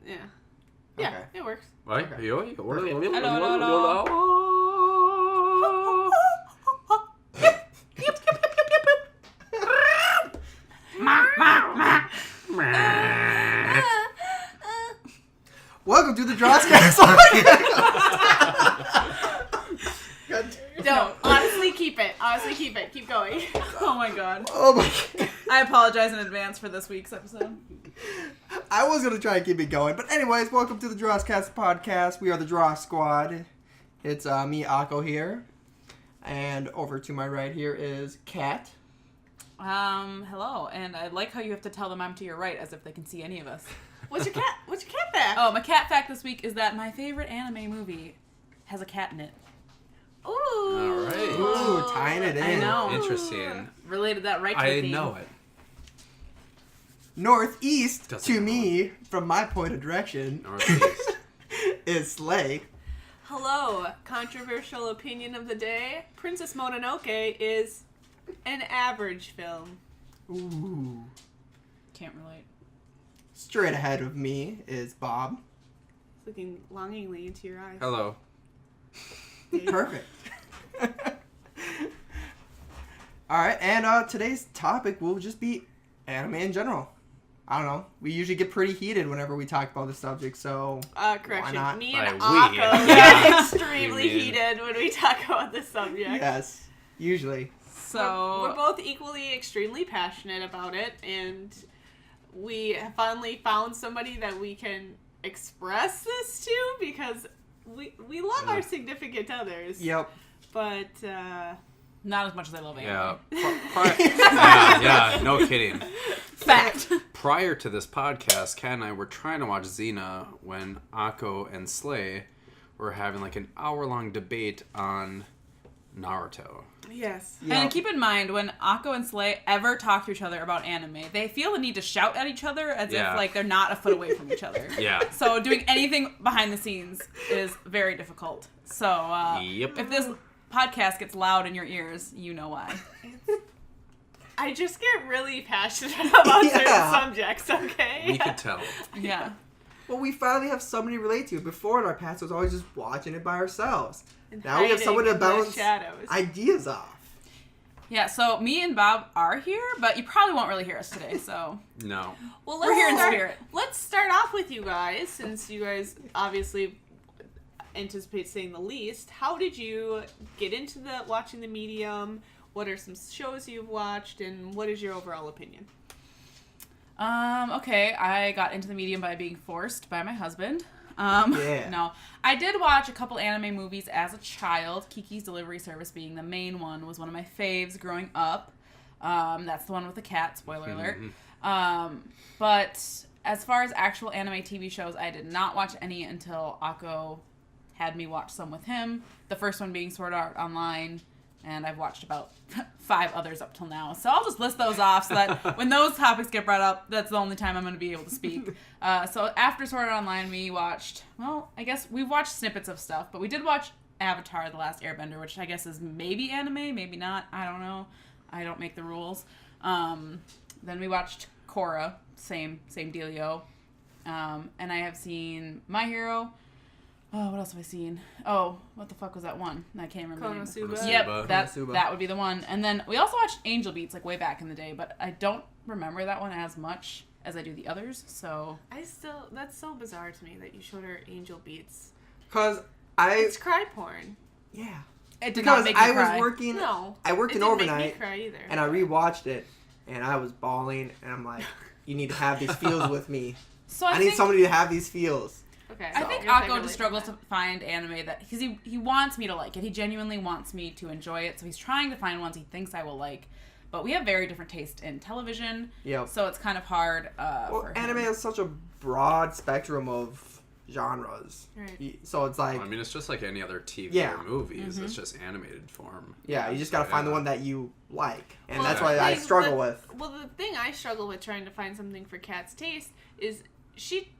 Yeah. Okay. Yeah, it works. Right? Okay. Hello. Welcome to the DrossCast. No, honestly, keep it. Keep going. Oh my god. Oh my god. I apologize in advance for this week's episode. I was going to try and keep it going. But anyways, welcome to the DrossCast podcast. We are the Dross Squad. It's me, Akko, here. And over to my right here is Kat. Hello. And I like how you have to tell them I'm to your right as if they can see any of us. What's your cat fact? Oh, my cat fact this week is that my favorite anime movie has a cat in it. Ooh. All right. Ooh, tying it in. I know. Interesting. Related that right to the I theme. know it. Northeast Doesn't to know. me, from my point of direction, Northeast. is Slay. Hello. Controversial opinion of the day. Princess Mononoke is an average film. Ooh. Can't relate. Straight ahead of me is Bob. Looking longingly into your eyes. Hello. Perfect. Alright, and today's topic will just be anime in general. I don't know. We usually get pretty heated whenever we talk about the subject, so... Correction. Why not? Me By and we. Akko Yeah. get extremely You mean- heated when we talk about this subject. Yes, usually. So, We're both equally extremely passionate about it, and we have finally found somebody that we can express this to because we love our significant others. Yep. But, not as much as I love anime. Yeah. Yeah, no kidding. Fact. Prior to this podcast, Kat and I were trying to watch Xena when Akko and Slay were having like an hour-long debate on Naruto. yes. Yep. And keep in mind, when Akko and Slay ever talk to each other about anime, they feel the need to shout at each other as Yeah. if like they're not a foot away from each other. Yeah. So doing anything behind the scenes is very difficult. So Yep. if this podcast gets loud in your ears, you know why. I just get really passionate about certain Yeah. subjects, okay? We could tell. Yeah. Well, we finally have somebody to relate to. Before in our past, it was always just watching it by ourselves. And Now we have hiding someone to in the bounce shadows. ideas off. Yeah, so me and Bob are here, but you probably won't really hear us today, so No. Well, we're here in spirit. Let's start off with you guys, since you guys obviously anticipate saying the least. How did you get into watching the medium? What are some shows you've watched, and what is your overall opinion? Okay, I got into the medium by being forced by my husband. Yeah. No, I did watch a couple anime movies as a child. Kiki's Delivery Service being the main one was one of my faves growing up. That's the one with the cat, spoiler alert. But as far as actual anime TV shows, I did not watch any until Akko had me watch some with him. The first one being Sword Art Online, and I've watched about 5 others up till now. So I'll just list those off so that when those topics get brought up, that's the only time I'm going to be able to speak. So after Sword Art Online, we watched, well, I guess we've watched snippets of stuff, but we did watch Avatar: The Last Airbender, which I guess is maybe anime, maybe not. I don't know. I don't make the rules. Then we watched Korra, same dealio. And I have seen My Hero. Oh, what else have I seen? Oh, what the fuck was that one? I can't remember the name. Konosuba? Yep, Konosuba. that would be the one. And then we also watched Angel Beats like way back in the day, but I don't remember that one as much as I do the others. So That's so bizarre to me that you showed her Angel Beats. Because It's cry porn. Yeah. it did not Because make me I cry. was working... No. I worked it an didn't make overnight, me cry either. and I rewatched it, and I was bawling, and I'm like, you need to have these feels with me. So I need somebody to have these feels. Okay. I think guess I Akko relate just to struggles that. to find anime that because he wants me to like it. He genuinely wants me to enjoy it. So he's trying to find ones he thinks I will like. But we have very different taste in television. Yep. So it's kind of hard Well, for him. anime has such a broad spectrum of genres. Right. So it's like, I mean, it's just like any other TV Yeah. or movies. It's just animated form. yeah, you just gotta find the Yeah. one that you like. And Well, that's the what I thing struggle that- with. Well, the thing I struggle with trying to find something for Kat's taste is she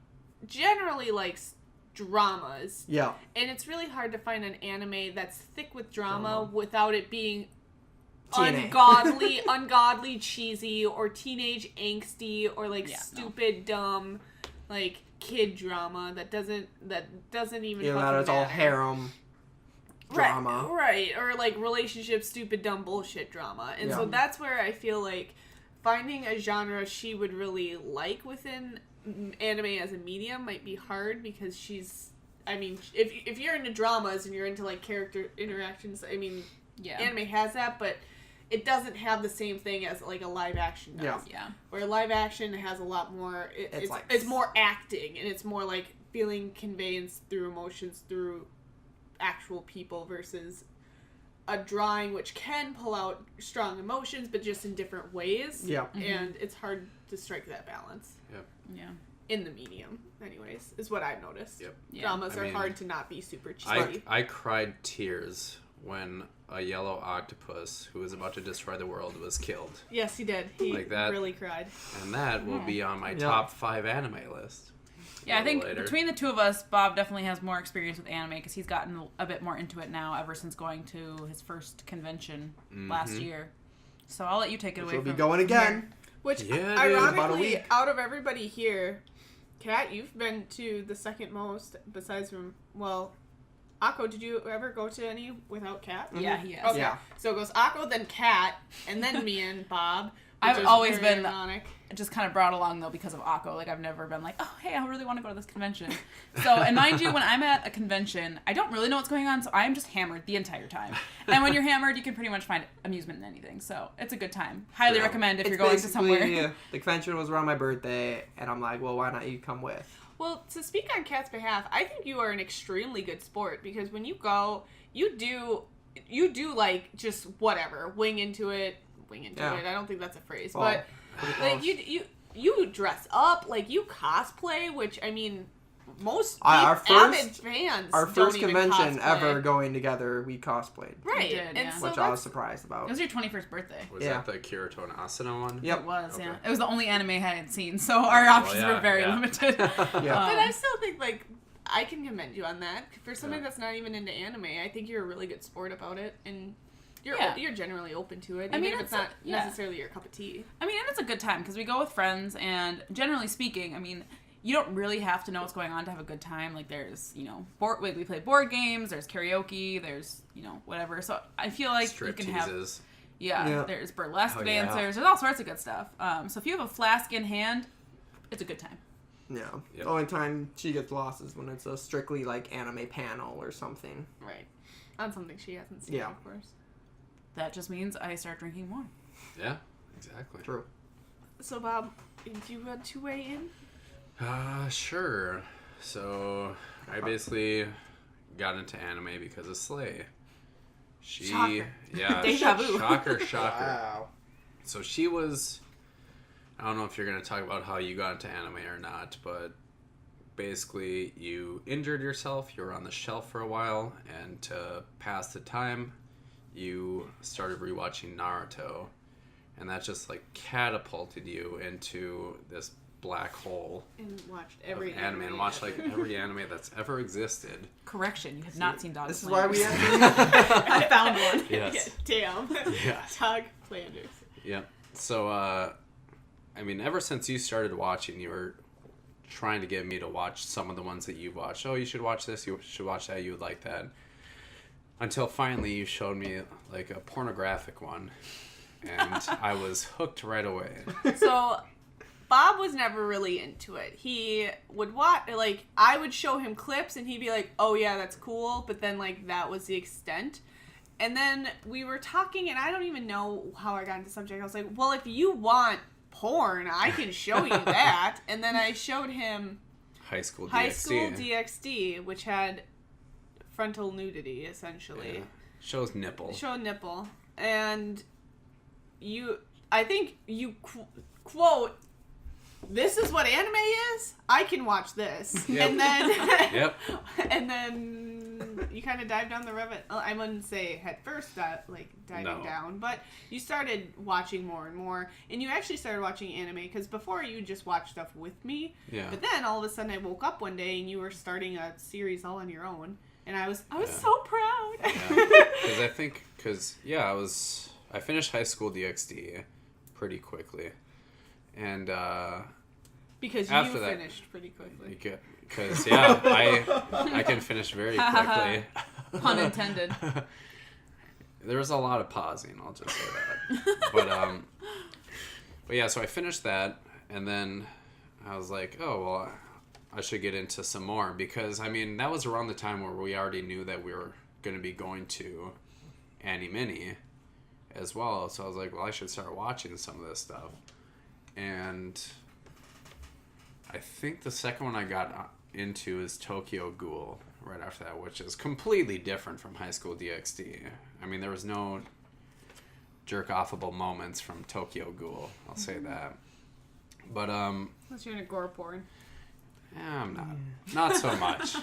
generally likes dramas. Yeah. And it's really hard to find an anime that's thick with drama Drama. without it being TNA. ungodly cheesy or teenage angsty or like Yeah, no. stupid dumb. like kid drama that doesn't even Either that fucking or it's all matter. harem drama. Right, or like relationship stupid dumb bullshit drama. And so Yeah. that's where I feel like finding a genre she would really like within anime as a medium might be hard, because she's, I mean, if you're into dramas and you're into like character interactions, I mean, Yeah. anime has that, but it doesn't have the same thing as like a live action does. Yeah. Yeah. Where live action has a lot more, It's like- it's more acting, and it's more like feeling conveyance through emotions through actual people, versus a drawing which can pull out strong emotions, but just in different ways. Yeah. And it's hard to strike that balance Yeah. in the medium, anyways, is what I've noticed. Yep. Yeah. Dramas I are mean, hard to not be super cheesy. I cried tears when a yellow octopus who was about to destroy the world was killed. Yes, he did. He Like that. really cried. And that will be on my Yeah. top 5 anime list. Yeah, I think later. between the two of us, Bob definitely has more experience with anime because he's gotten a bit more into it now ever since going to his first convention last year. So I'll let you take it Which away will be from going again. Which, Yeah, it is. About a ironically, week. out of everybody here, Kat, you've been to the second most, besides from, well, Akko, did you ever go to any without Kat? Yeah, he has. Okay. Yeah. So it goes Akko, then Kat, and then me and Bob. which I've is always very been ironic. just kind of brought along though because of Akko. Like I've never been like, oh hey, I really want to go to this convention. So and mind you, when I'm at a convention, I don't really know what's going on, so I'm just hammered the entire time. And when you're hammered, you can pretty much find amusement in anything. So it's a good time. Highly Yeah. recommend if It's you're going to basically, somewhere. the convention was around my birthday, and I'm like, well, why not you come with? Well, to speak on Kat's behalf, I think you are an extremely good sport, because when you go, you do like just whatever, wing into it. Yeah. I don't think that's a phrase, Well, but pretty like close. you dress up, like you cosplay, which I mean, most Our avid fans Our don't first even convention cosplay. ever going together, we cosplayed, right? We did, and yeah. so which I was that's, surprised It about. was your 21st birthday. Was Yeah. that the Kirito and Asuna one? Yep. It was, Okay. yeah. It was the only anime I hadn't seen, so our options yeah, were very yeah. limited. Yeah. but I still think like I can commend you on that for somebody Yeah. that's not even into anime. I think you're a really good sport about it, and Yeah. you're generally open to it. I Even mean, if it's it's not yeah. necessarily your cup of tea. I mean, and it's a good time because we go with friends, and generally speaking, I mean, you don't really have to know what's going on to have a good time. Like, there's, we play board games, there's karaoke, there's, whatever. So I feel like Strip you can have, teases. Yeah. there's burlesque Oh, yeah. dancers, there's all sorts of good stuff. So if you have a flask in hand, it's a good time. Yeah. Yep. The only time she gets lost is when it's a strictly like anime panel or something. Right. On something she hasn't seen, Yeah. of course. That just means I start drinking more. Yeah, exactly. True. So, Bob, do you want to weigh in? Sure. So, I basically got into anime because of Slay. She, Shocker. yeah, Deja vu. shocker. Wow. So she was, I don't know if you're going to talk about how you got into anime or not, but basically you injured yourself, you were on the shelf for a while, and to pass the time, you started rewatching Naruto, and that just like catapulted you into this black hole And watched of every anime and watched like every anime that's ever existed. Correction, you have not seen Dog This is Slayer. why we have I found one. Yes. Damn. Yeah. Tug Flanders. Yeah. So, I mean, ever since you started watching, you were trying to get me to watch some of the ones that you've watched. Oh, you should watch this, you should watch that, you would like that. Until finally you showed me, like, a pornographic one. And I was hooked right away. So, Bob was never really into it. He would watch, like, I would show him clips and he'd be like, oh yeah, that's cool. But then, like, that was the extent. And then we were talking, and I don't even know how I got into the subject. I was like, well, if you want porn, I can show you that. And then I showed him High School DxD. High School DxD, which had frontal nudity, essentially. Yeah. Shows nipple. Show nipple. And I think you quote, this is what anime is? I can watch this. Yep. And then Yep. and then you kind of dive down the rabbit. I wouldn't say head first, diving No. down, but you started watching more and more, and you actually started watching anime because before you just watched stuff with me. Yeah. But then all of a sudden I woke up one day and you were starting a series all on your own, and I was Yeah. so proud. Because I finished High School DxD pretty quickly. And Because After you that- finished pretty quickly. Because yeah, I can finish very quickly. Pun intended. There was a lot of pausing. I'll just say that. But yeah, so I finished that, and then I was like, oh well, I should get into some more because I mean that was around the time where we already knew that we were going to be going to Anime as well. So I was like, well, I should start watching some of this stuff, and I think the second one I got into is Tokyo Ghoul right after that, which is completely different from High School DxD. I mean, there was no jerk-offable moments from Tokyo Ghoul, I'll say that. But, Unless you're in a gore porn. yeah, I'm not. Not so much.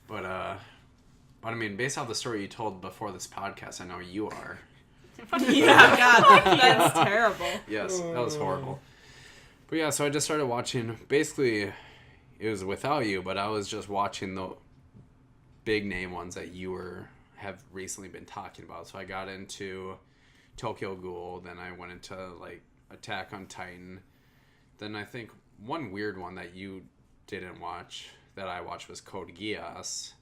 But I mean, based off the story you told before this podcast, I know you are. Yeah, God, that's terrible. Yes, that was horrible. But yeah, so I just started watching, basically, it was without you, but I was just watching the big name ones that have recently been talking about. So I got into Tokyo Ghoul, then I went into like Attack on Titan. Then I think one weird one that you didn't watch that I watched was Code Geass.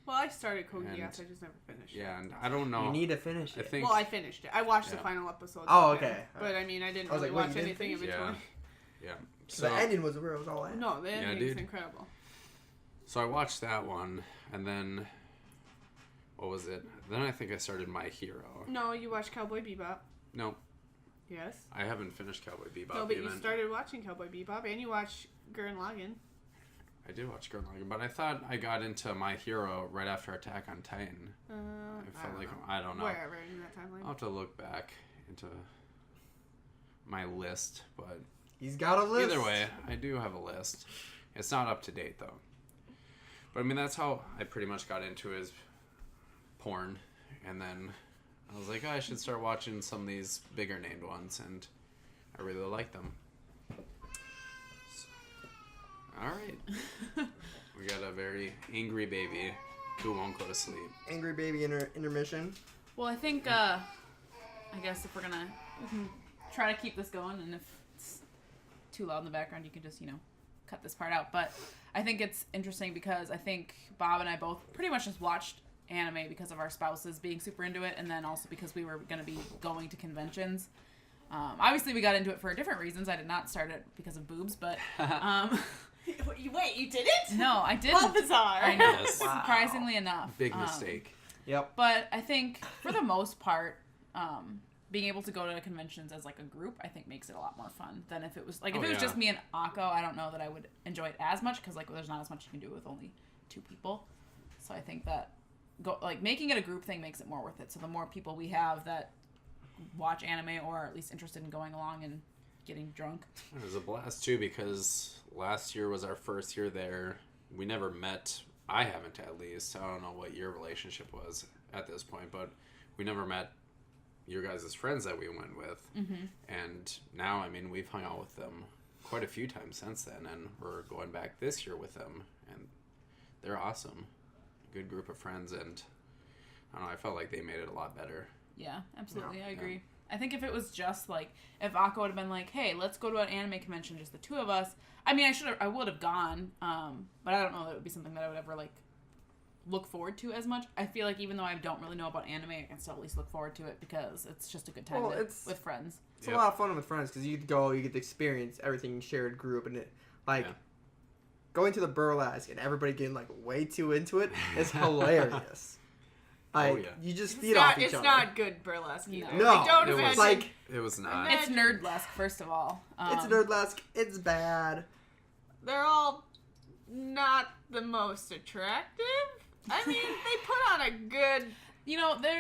Well, I started Code And- Geass, I just never finished it. Yeah, and I don't know. You need to finish I it. think Well, I finished it. I watched the Yeah. final episode. Oh, of it. okay. But I mean, I didn't I was really like, wait, watch you didn't anything in finish between. yeah. The ending was where it was all at. No, the ending is dude. incredible. So I watched that one, and then what was it? Then I think I started My Hero. No, you watched Cowboy Bebop. No, Yes. I haven't finished Cowboy Bebop. No, but even. you started watching Cowboy Bebop, and you watched Gurren Lagann. I did watch Gurren Lagann, but I thought I got into My Hero right after Attack on Titan. I felt like I don't know. Wherever in that timeline. I'll have to look back into my list, but He's got a list. either way, I do have a list. It's not up to date though. But I mean, that's how I pretty much got into is porn, and then I was like, oh, I should start watching some of these bigger named ones, and I really like them. All right, we got a very angry baby who won't go to sleep. Angry baby intermission. Well, I think, I guess if we can try to keep this going, and if it's too loud in the background, you can just, cut this part out. But I think it's interesting because I think Bob and I both pretty much just watched anime because of our spouses being super into it, and then also because we were going to be going to conventions. Obviously, we got into it for different reasons. I did not start it because of boobs, but... Wait, you didn't? No, I didn't. How bizarre. I know, Yes. surprisingly enough. Big mistake. Yep. But I think, for the most part, being able to go to conventions as, like, a group, I think makes it a lot more fun than if it was... Like, if Oh, it was yeah. just me and Akko, I don't know that I would enjoy it as much, because, like, there's not as much you can do with only 2 people. So I think that, making it a group thing makes it more worth it. So the more people we have that watch anime or are at least interested in going along and getting drunk. It was a blast too because last year was our first year there. We never met. I haven't, at least. I don't know what your relationship was at this point, but we never met your guys' friends that we went with. Mm-hmm. And now, I mean, we've hung out with them quite a few times since then, and we're going back this year with them, and they're awesome. Good group of friends, and I don't know, I felt like they made it a lot better. Yeah, absolutely. Yeah. I agree. I think if it was just like, if Akko would have been like, hey, let's go to an anime convention, just the 2 of us. I mean, I would have gone, but I don't know that it would be something that I would ever like look forward to as much. I feel like even though I don't really know about anime, I can still at least look forward to it because it's just a good time Well, with friends. It's a lot of fun with friends because you get to go, you get to experience everything shared group, and it going to the burlesque and everybody getting like way too into it is hilarious. Like you just feed off each other. It's not good burlesque either. No, Like, don't it was imagine. like It was not. It's nerdlesque, first of all. it's nerdlesque. It's bad. They're all not the most attractive. I mean, they put on a good,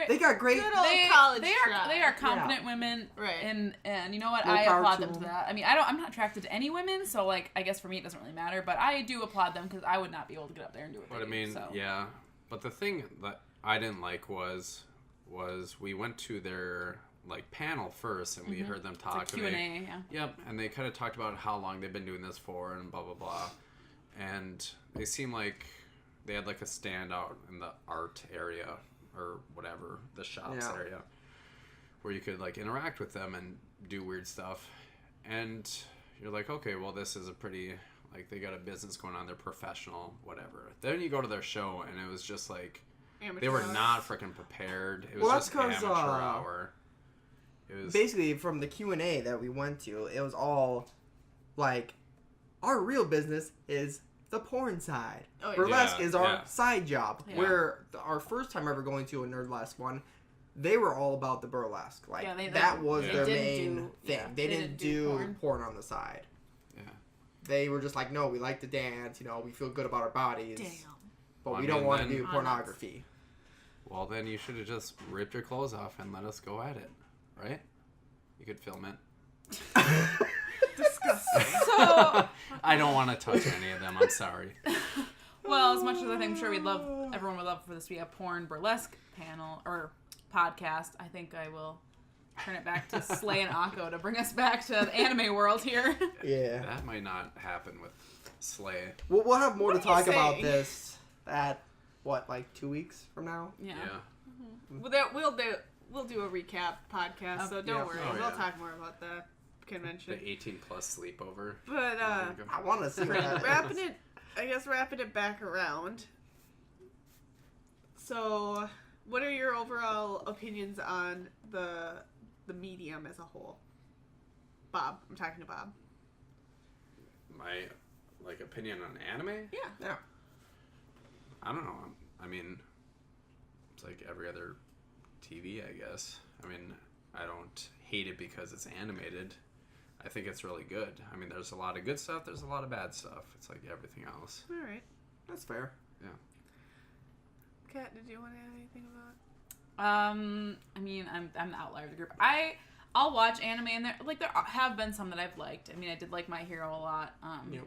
They got great. good old college they are competent women, Right. And you know what? More I power applaud to them to them. that. I mean, I'm not attracted to any women, so like I guess for me it doesn't really matter. But I do applaud them because I would not be able to get up there and do it. But I mean, so. yeah. But the thing that I didn't like was we went to their like panel first, and we heard them talk. It's like Q&A, yeah. Yep, and they kind of talked about how long they've been doing this for, and blah blah blah. And they seemed like they had like a standout in the art area or whatever, the shops area, where you could like interact with them and do weird stuff. And you're like, okay, well, this is a pretty, like, they got a business going on, they're professional, whatever. Then you go to their show, and it was just like, Amateur they were hour. not freaking prepared. It was Well, just that's 'cause, amateur hour. It was Basically, from the Q&A that we went to, it was all like, our real business is the porn side. Oh, yeah. Burlesque Yeah, is our yeah. side job. Yeah. Where our first time ever going to a Nerdlesque one, they were all about the burlesque. Like, Yeah, that was they their didn't main do- thing. yeah, they didn't do porn on the side. yeah. They were just like, no, we like to dance, we feel good about our bodies. Damn. But Well, we I don't mean, want to then- do pornography. Well, then you should have just ripped your clothes off and let us go at it, right? You could film it. Disgusting. So, I don't want to touch any of them. I'm sorry. well, as much as I think I'm sure everyone would love for this to be a porn burlesque panel or podcast, I think I will turn it back to Slay and Akko to bring us back to the anime world here. Yeah. That might not happen with Slay. We'll have more What to are you talk about saying? this at, 2 weeks from now? Yeah. We'll do a recap podcast, so don't Yeah. worry. Oh, We'll yeah. talk more about the convention. The 18-plus sleepover. But I want to see that. wrapping it back around. So, what are your overall opinions on the medium as a whole? Bob, I'm talking to Bob. My, opinion on anime? Yeah. Yeah. I don't know. I mean, it's like every other TV, I guess. I mean, I don't hate it because it's animated. I think it's really good. I mean, there's a lot of good stuff. There's a lot of bad stuff. It's like everything else. All right. That's fair. Kat, did you want to add anything about? I mean, I'm the outlier of the group. I'll watch anime, and there have been some that I've liked. I mean, I did like My Hero a lot. Yep.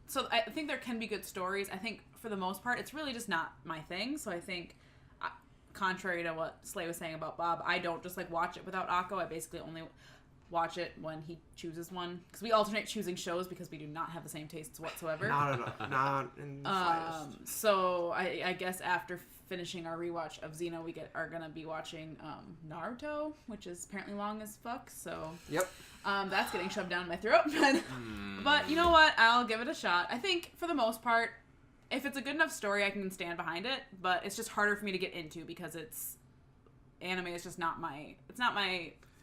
So I think there can be good stories. I think for the most part, it's really just not my thing. So I think, contrary to what Slay was saying about Bob, I don't just watch it without Akko. I basically only watch it when he chooses one, because we alternate choosing shows because we do not have the same tastes whatsoever. Not in the slightest. So I guess after finishing our rewatch of Xena, we are gonna be watching Naruto, which is apparently long as fuck. So Yep. that's getting shoved down my throat. But you know what? I'll give it a shot. I think for the most part, if it's a good enough story, I can stand behind it. But it's just harder for me to get into because anime is just not my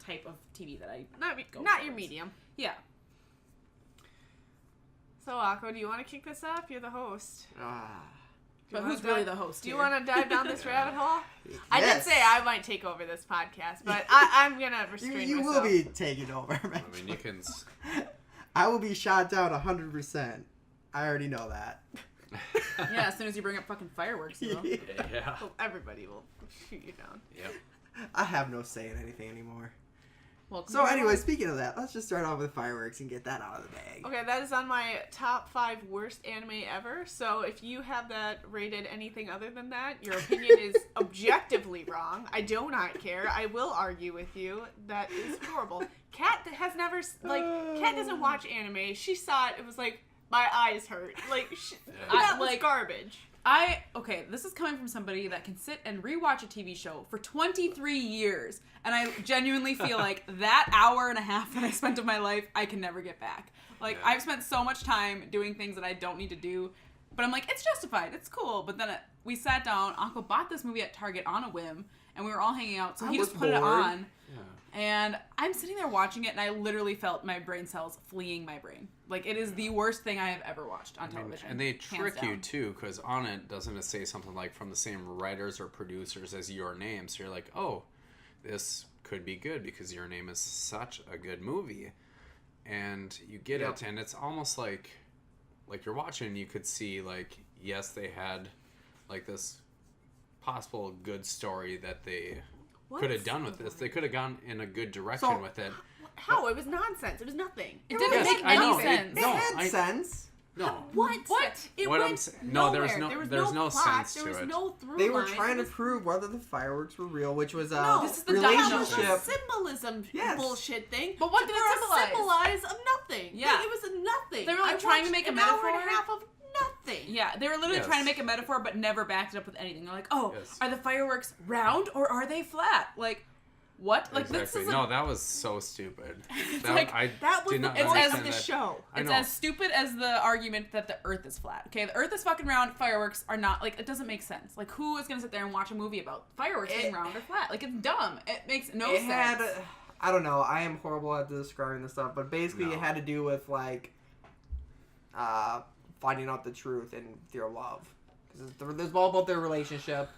type of TV that I Not go your towards. medium. Yeah. So, Akko, do you want to kick this off? You're the host. But wanna who's really dive- the host Do you here? want to dive down this rabbit hole? I did Yes. say I might take over this podcast, but I'm gonna restrain You myself. will be taken over, man. I mean, you can... I will be shot down 100%. I already know that. Yeah, as soon as you bring up fucking fireworks, you know. Yeah. Well, everybody will shoot you down. Yep. I have no say in anything anymore. Well, So anyway, speaking of that, let's just start off with fireworks and get that out of the bag. Okay, that is on my top 5 worst anime ever. So if you have that rated anything other than that, your opinion is objectively wrong. I do not care. I will argue with you. That is horrible. Kat has never Kat doesn't watch anime. She saw it. It was like my eyes hurt. That was garbage. Okay, this is coming from somebody that can sit and rewatch a TV show for 23 years, and I genuinely feel like that hour and a half that I spent of my life, I can never get back. Like, Yeah. I've spent so much time doing things that I don't need to do, but I'm like, it's justified, it's cool. But then we sat down, Akko bought this movie at Target on a whim, and we were all hanging out, so he was just put it bored. on. Yeah. And I'm sitting there watching it, and I literally felt my brain cells fleeing my brain. Like, it is the worst thing I have ever watched on television. And they hands trick you down. too, because on it doesn't it say something like from the same writers or producers as Your Name, so you're like, oh, this could be good because Your Name is such a good movie, and you get Yep. it, and it's almost like you're watching, you could see yes, they had this possible good story that they could have done with this. They could have gone in a good direction with it. How? It was nonsense. It was nothing. It didn't Yes, make I know. any sense. It had sense. No. What? It What I'm went saying- no, nowhere. there's no plot. sense There to was it. no through They were line. trying It to was- prove whether the fireworks were real, which was a No, This is the relationship. That was a symbolism Yes. bullshit thing. But what did it symbolize? Symbolize of nothing. Yeah. It was nothing. They were, like, I trying to watched make a an hour and metaphor. a half of nothing. Yeah, they were literally Yes. trying to make a metaphor, but never backed it up with anything. They're like, oh, Yes. are the fireworks round or are they flat? Like, what? Like, Exactly. this is No, that was so stupid. like, That was did the not point understand of the that. show. I It's know. as stupid as the argument that the Earth is flat. Okay, the Earth is fucking round. Fireworks are not. Like, it doesn't make sense. Like, who is gonna sit there and watch a movie about fireworks being round or flat? Like, it's dumb. It makes no sense. I don't know. I am horrible at describing this stuff, but basically it had to do with like finding out the truth and their love. Because it's all about their relationship.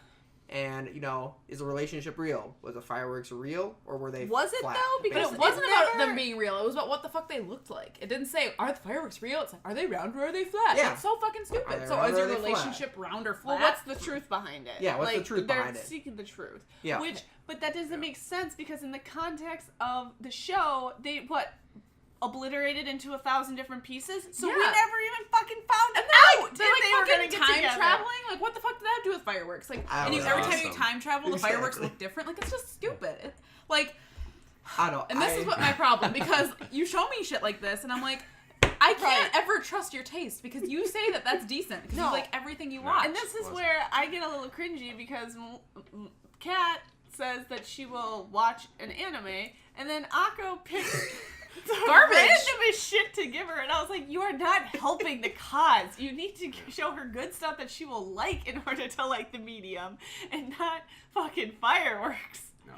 And, you know, is a relationship real? Was the fireworks real? Or were they Was it, flat, though? Because But it basically? wasn't about them being real. It was about what the fuck they looked like. It didn't say, are the fireworks real? It's like, are they round or are they flat? Yeah. It's so fucking Are stupid. they So round is or your are they flat? relationship round or flat? Well, what's the truth behind it? Yeah, what's the Like, truth behind they're it? seeking the truth. Yeah. But that doesn't make sense because in the context of the show, they obliterated into 1,000 different pieces. So we Yeah. never even fucking found And out they're if like they were gonna fucking get time together. traveling. Like, what the fuck did that do with fireworks? Like, I and don't every know. time you Awesome. time travel, the fireworks Exactly. look different. Like, it's just stupid. Like, I don't. and this is what my problem, because you show me shit like this, and I'm like, I can't ever trust your taste because you say that that's decent because No. you like everything you No. watch. And this is where I get a little cringy because Kat says that she will watch an anime, and then Akko picks the Garbage. randomest shit to give her, and I was like, you are not helping the cause. You need to show her good stuff that she will like in order to like the medium, and not fucking fireworks. No.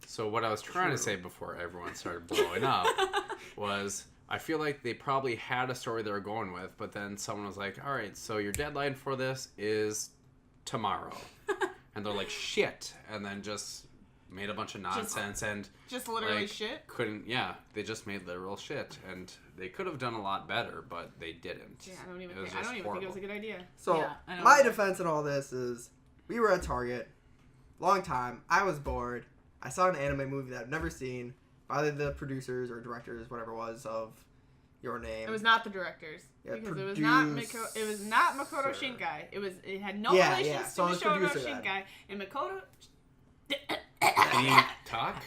So what I was trying to say before everyone started blowing up was I feel like they probably had a story they were going with, but then someone was like, all right, so your deadline for this is tomorrow. And they're like, shit. And then just made a bunch of nonsense and Just literally like, shit. they just made literal shit. And they could have done a lot better, but they didn't. Yeah, I don't even It was think just it was horrible. a good idea. So, Yeah, I know. my defense in all this is we were at Target, long time. I was bored. I saw an anime movie that I've never seen by either the producers or directors, whatever it was, of Your Name. It was not the directors Yeah, because it was not Makoto producer. Shinkai. It had no Yeah, relations yeah, to so it was Makoto producer then. Shinkai, and Makoto Can you talk?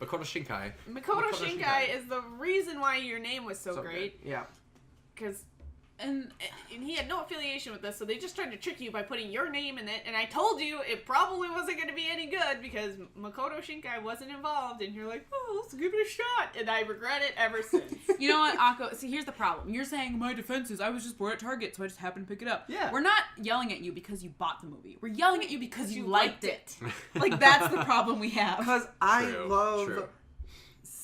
Makoto Shinkai. Makoto Shinkai is the reason why Your Name was so great, Yeah. because and he had no affiliation with this, so they just tried to trick you by putting your name in it, and I told you it probably wasn't going to be any good because Makoto Shinkai wasn't involved, and you're like, oh, let's give it a shot, and I regret it ever since. you know what, Akko? See, here's the problem. You're saying my defense is I was just bored at Target, so I just happened to pick it up. Yeah. We're not yelling at you because you bought the movie. We're yelling at you because you liked it. it. Like, that's the problem we have. Because I True, love true.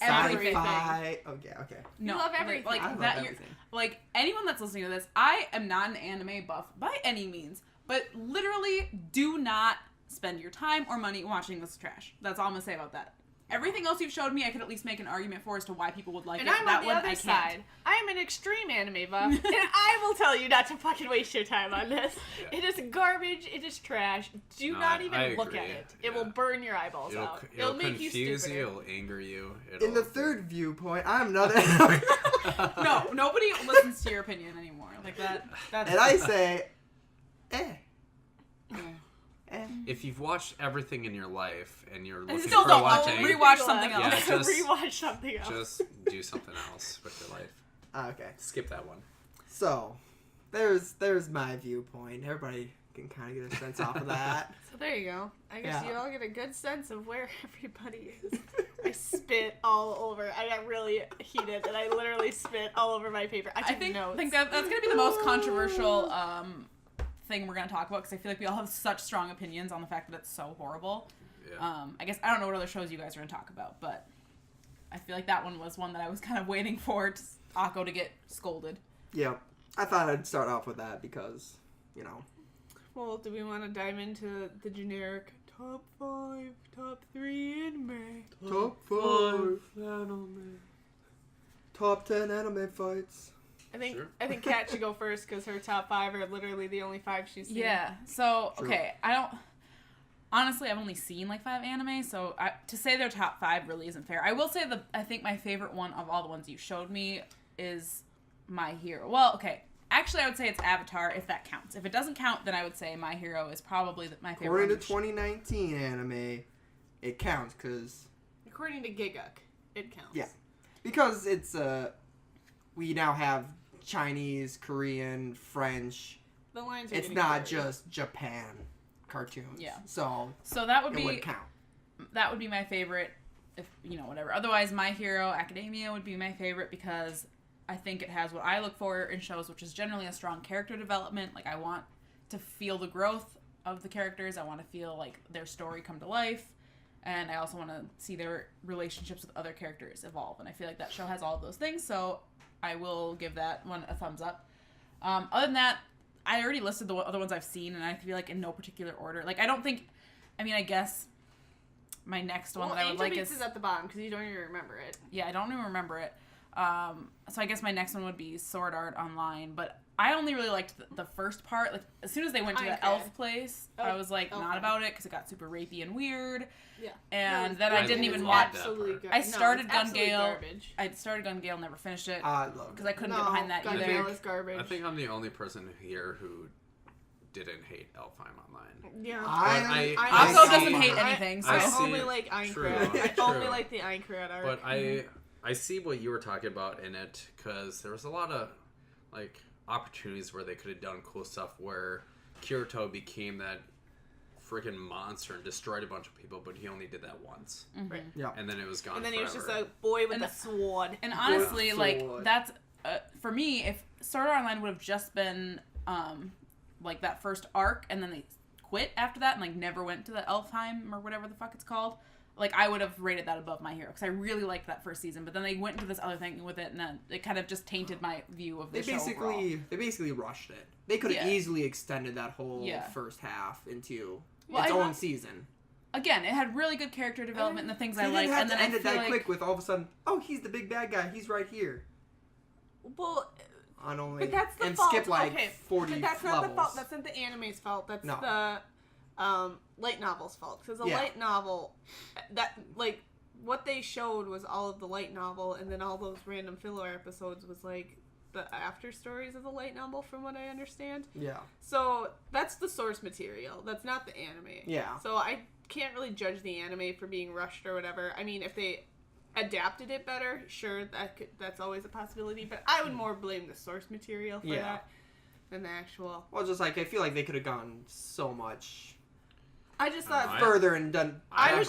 Everything. sci-fi. Okay, okay. No, You love everything. Like, I love that, everything. like anyone that's listening to this, I am not an anime buff by any means, but literally do not spend your time or money watching this trash. That's all I'm gonna say about that. Everything else you've showed me, I could at least make an argument for as to why people would like And it. I'm that on the one, other I can't. side. I am an extreme anime buff, and I will tell you not to fucking waste your time on this. Yeah. It is garbage. It is trash. Do No, not I even look agree. at it. It Yeah. will burn your eyeballs out. It'll make you confuse stupid. you. It'll anger you. In the third viewpoint, I'm another. No, nobody listens to your opinion anymore. Like that. That's And I say, eh. If you've watched everything in your life and you're looking still for don't watching, rewatch something Yeah, else. just- Rewatch something else. just do something else with your life. Okay. Skip that one. So, there's my viewpoint. Everybody can kind of get a sense off of that. So there you go. I guess Yeah. you all get a good sense of where everybody is. I spit all over. I got really heated, and I literally spit all over my paper. I took think notes. that's gonna be the most controversial thing we're gonna talk about because I feel like we all have such strong opinions on the fact that it's so horrible. Yeah. I guess I don't know what other shows you guys are gonna talk about, but I feel like that one was one that I was kind of waiting for Akko to get scolded. Yep. I thought I'd start off with that because, you know. Well, do we want to dive into the generic top 5, top 3 anime? Top 5 anime. Top 10 anime fights. Sure. I think Kat should go first because her top 5 are literally the only 5 she's seen. Yeah. So True. okay, honestly, I've only seen like 5 anime, so to say they're top 5 really isn't fair. I will say I think my favorite one of all the ones you showed me is My Hero. Well, okay. Actually, I would say it's Avatar if that counts. If it doesn't count, then I would say My Hero is probably my favorite. According to one. 2019 anime, it counts because According to Giguk, it counts. Yeah. It's we now have Chinese, Korean, French. The lines are It's getting not blurry. just Japan cartoons. Yeah. So So that would it be would count. that would be my favorite. If whatever. Otherwise, My Hero Academia would be my favorite because I think it has what I look for in shows, which is generally a strong character development. Like, I want to feel the growth of the characters. I want to feel like their story come to life. And I also want to see their relationships with other characters evolve. And I feel like that show has all of those things, so I will give that one a thumbs up. Other than that, I already listed the other ones I've seen, and I feel like in no particular order. Like, I guess my next one that I would like is at the bottom because you don't even remember it. Yeah, I don't even remember it. So I guess my next one would be Sword Art Online, but I only really liked the first part. Like, as soon as they went to the elf place, I was like, not about it because it got super rapey and weird. Yeah. And then I didn't even watch. I started Gun Gale. I started Gun Gale, never finished it because I couldn't get behind that Gun either. Gale is garbage. I think I'm the only person here who didn't hate Elfheim Online. Yeah. I also doesn't hate anything. So. I only like Aincrad. I only like the Aincrad art. But I see what you were talking about in it because there was a lot of like opportunities where they could have done cool stuff where Kirito became that freaking monster and destroyed a bunch of people, but he only did that once. Mm-hmm. Right. Yeah. And then it was gone. And then forever. he was just a boy with a sword. And honestly, like that's for me. If Sword Art Online would have just been like that first arc, and then they quit after that, and like never went to the Elfheim or whatever the fuck it's called. Like, I would have rated that above My Hero, because I really liked that first season, but then they went into this other thing with it, and then it kind of just tainted my view of the show overall. They basically rushed it. They could have easily extended that whole first half into its own season. Again, it had really good character development and the things I liked, and then ended that quick with all of a sudden, oh, he's the big bad guy, he's right here. Well, on only but that's the and fault. skip like okay, 40 but that's levels. Not the fault. That's not the anime's fault. That's the light novel's fault. Because the light novel, that like what they showed was all of the light novel, and then all those random filler episodes was like the after stories of the light novel, from what I understand. Yeah. So that's the source material. That's not the anime. Yeah. So I can't really judge the anime for being rushed or whatever. I mean, if they adapted it better, sure, that's always a possibility, but I would more blame the source material for that than the actual. Well, just like I feel like they could have gone so much I just thought further and done. I was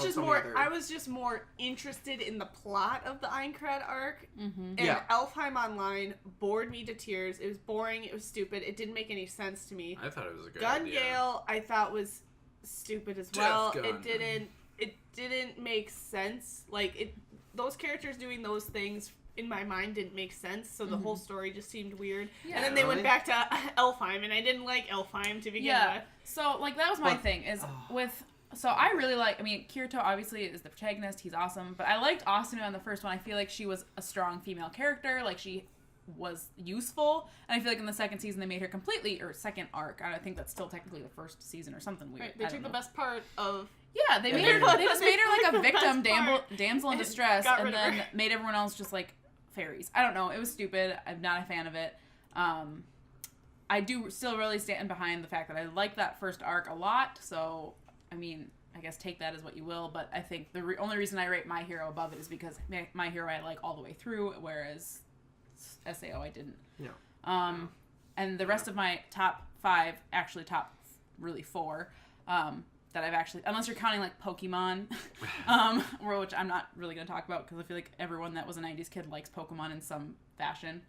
just more interested in the plot of the Aincrad arc, and Elfheim Online bored me to tears. It was boring. It was stupid. It didn't make any sense to me. I thought it was a good Gun idea. Gale I thought was stupid as well. It didn't make sense. Like those characters doing those things in my mind didn't make sense, so the whole story just seemed weird. Yeah, and then they went back to Elfheim, and I didn't like Elfheim to begin with. So, like, that was my thing, is so I really like, I mean, Kirito obviously is the protagonist, he's awesome, but I liked Asuna in the first one. I feel like she was a strong female character, like, she was useful, and I feel like in the second season they made her second arc, I think that's still technically the first season or something weird. Right, they took the best part of... Yeah, they just made her like a victim, damsel in distress, and then made everyone else just like fairies. I don't know. It was stupid. I'm not a fan of it. I do still really stand behind the fact that I like that first arc a lot. So, I mean, I guess take that as what you will. But I think the only reason I rate My Hero above it is because My Hero I like all the way through, whereas SAO I didn't. Yeah. And the rest of my top 5, actually top really 4, that I've actually, unless you're counting like Pokemon, which I'm not really going to talk about because I feel like everyone that was a 90s kid likes Pokemon in some fashion.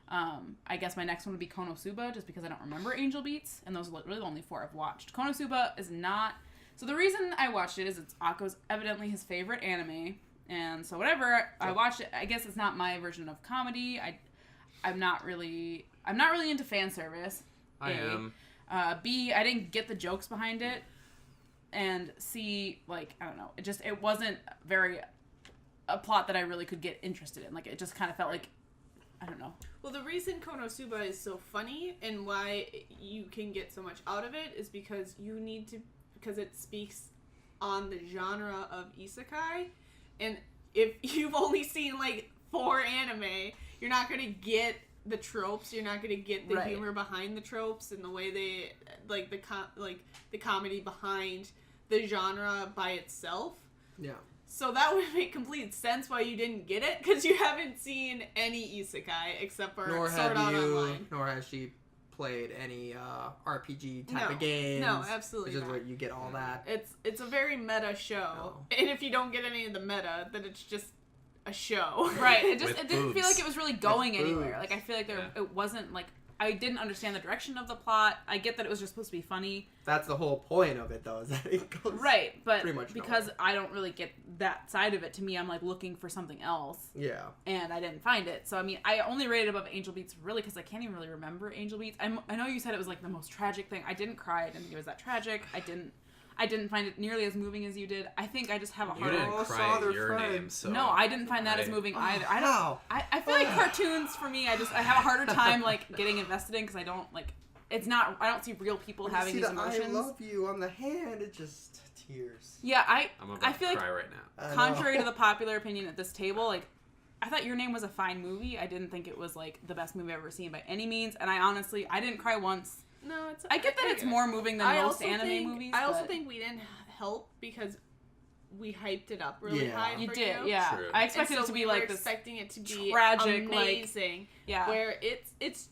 I guess my next one would be Konosuba, just because I don't remember Angel Beats, and those are really the only 4 I've watched. Konosuba is not, so the reason I watched it is it's Akko's evidently his favorite anime, and so whatever, I watched it. I guess it's not my version of comedy. I'm not really into fan service. I am. B, I didn't get the jokes behind it. And C, like, I don't know, it wasn't a plot that I really could get interested in. Like, it just kind of felt like, I don't know. Well, the reason Konosuba is so funny and why you can get so much out of it is because because it speaks on the genre of isekai. And if you've only seen, like, 4 anime, you're not going to get the tropes, you're not going to get the humor behind the tropes and the way they, like, the comedy behind the genre by itself. Yeah. So that would make complete sense why you didn't get it, because you haven't seen any isekai except for Sword Art Online. Nor has she played any RPG type No. of games. No, absolutely Which is not. where you get all that. It's a very meta show, No. and if you don't get any of the meta, then it's just a show. Right. It With didn't feel boobs. like it was really going boobs. anywhere. Like I feel like it wasn't like I didn't understand the direction of the plot. I get that it was just supposed to be funny. That's the whole point of it, though, is that it goes Right, but pretty much because nowhere. I don't really get that side of it, to me, I'm like looking for something else, Yeah. and I didn't find it. So I mean, I only rated above Angel Beats really because I can't even really remember Angel Beats. I know you said it was like the most tragic thing. I didn't cry. I didn't think it was that tragic. I didn't find it nearly as moving as you did. I think I just have a You hard. didn't Oh, cry saw at their your friend. name, so No, I didn't find that as I- moving Oh, either. how? I feel like cartoons for me, I have a harder time like getting invested in because I don't like. It's not. I don't see real people When you having see these the emotions. I love you on the hand, it just tears. Yeah, I'm about I feel to like cry right now. I know. contrary to the popular opinion at this table, like I thought Your Name was a fine movie. I didn't think it was like the best movie I've ever seen by any means, and I didn't cry once. No, it's. I get that it's more moving than most anime movies. I also but think we didn't help because we hyped it up really Yeah. high. you for did, you. yeah. True. I And expected so it to be we like were this expecting it to be tragic, amazing. yeah. Where it's.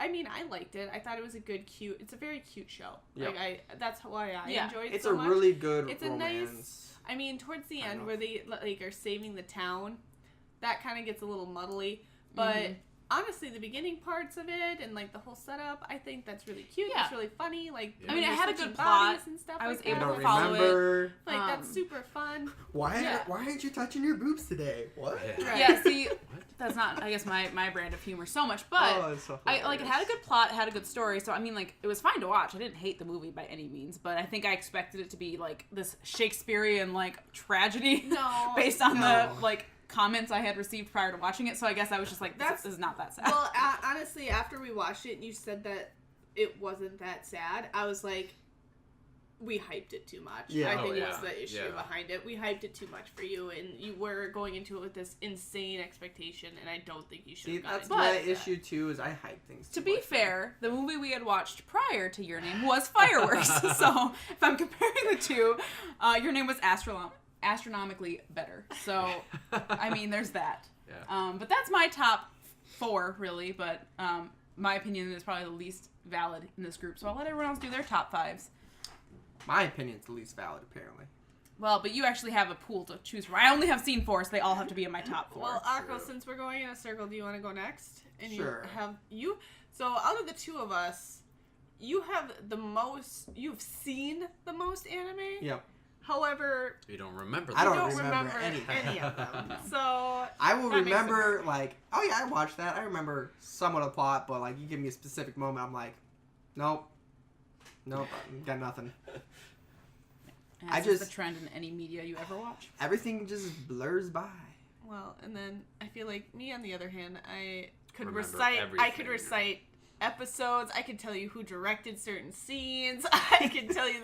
I mean, I liked it. I thought it was a good, cute. It's a very cute show. Yep. Like that's why I Yeah. enjoyed it It's so a much. really good It's a romance. nice. I mean, towards the I end know. where they like are saving the town, that kind of gets a little muddly. But Mhm. honestly, the beginning parts of it and like the whole setup, I think that's really cute. Yeah. It's really funny. Like Yeah. I mean, it when had a they're good switching plot. bodies and stuff I was like I able that. don't to follow it. remember. Like that's Um, super fun. Why? Yeah. Why aren't you touching your boobs today? What? Yeah. Yeah, see, that's not, I guess, my brand of humor so much, but Oh, it's so I like it had a hilarious. good plot, it had a good story, so I mean, like, it was fine to watch. I didn't hate the movie by any means, but I think I expected it to be like this Shakespearean like tragedy No, based on no. the like comments I had received prior to watching it. So I guess I was just like, That's- this is not that sad. Well, honestly, after we watched it and you said that it wasn't that sad, I was like, we hyped it too much. Yeah. I Oh, think yeah. that's the issue Yeah. behind it. We hyped it too much for you, and you were going into it with this insane expectation, and I don't think you should See, have gotten that's into my that. issue too. Is I hype things. To too be much. fair, the movie we had watched prior to Your Name was Fireworks. So if I'm comparing the two, Your Name was astronomically better. So I mean, there's that. Yeah. But that's my top 4, really. But my opinion is probably the least valid in this group. So I'll let everyone else do their top 5s. My opinion's the least valid, apparently. Well, but you actually have a pool to choose from. I only have seen 4, so they all have to be in my top 4. Well, Akko, True. since we're going in a circle, do you want to go next? And Sure. So out of the two of us, you have the most. You've seen the most anime. Yep. However, You don't remember I that. don't you don't remember remember anything. any of them. So I will That makes it remember, hard. like, oh yeah, I watched that. I remember somewhat of the plot, but like, you give me a specific moment, I'm like, nope, got nothing. And I that's just just- the trend in any media you ever watch. Everything just blurs by. well, and then I feel like me on the other hand, I could Remember recite. I could everything. recite episodes. I could tell you who directed certain scenes. I could tell you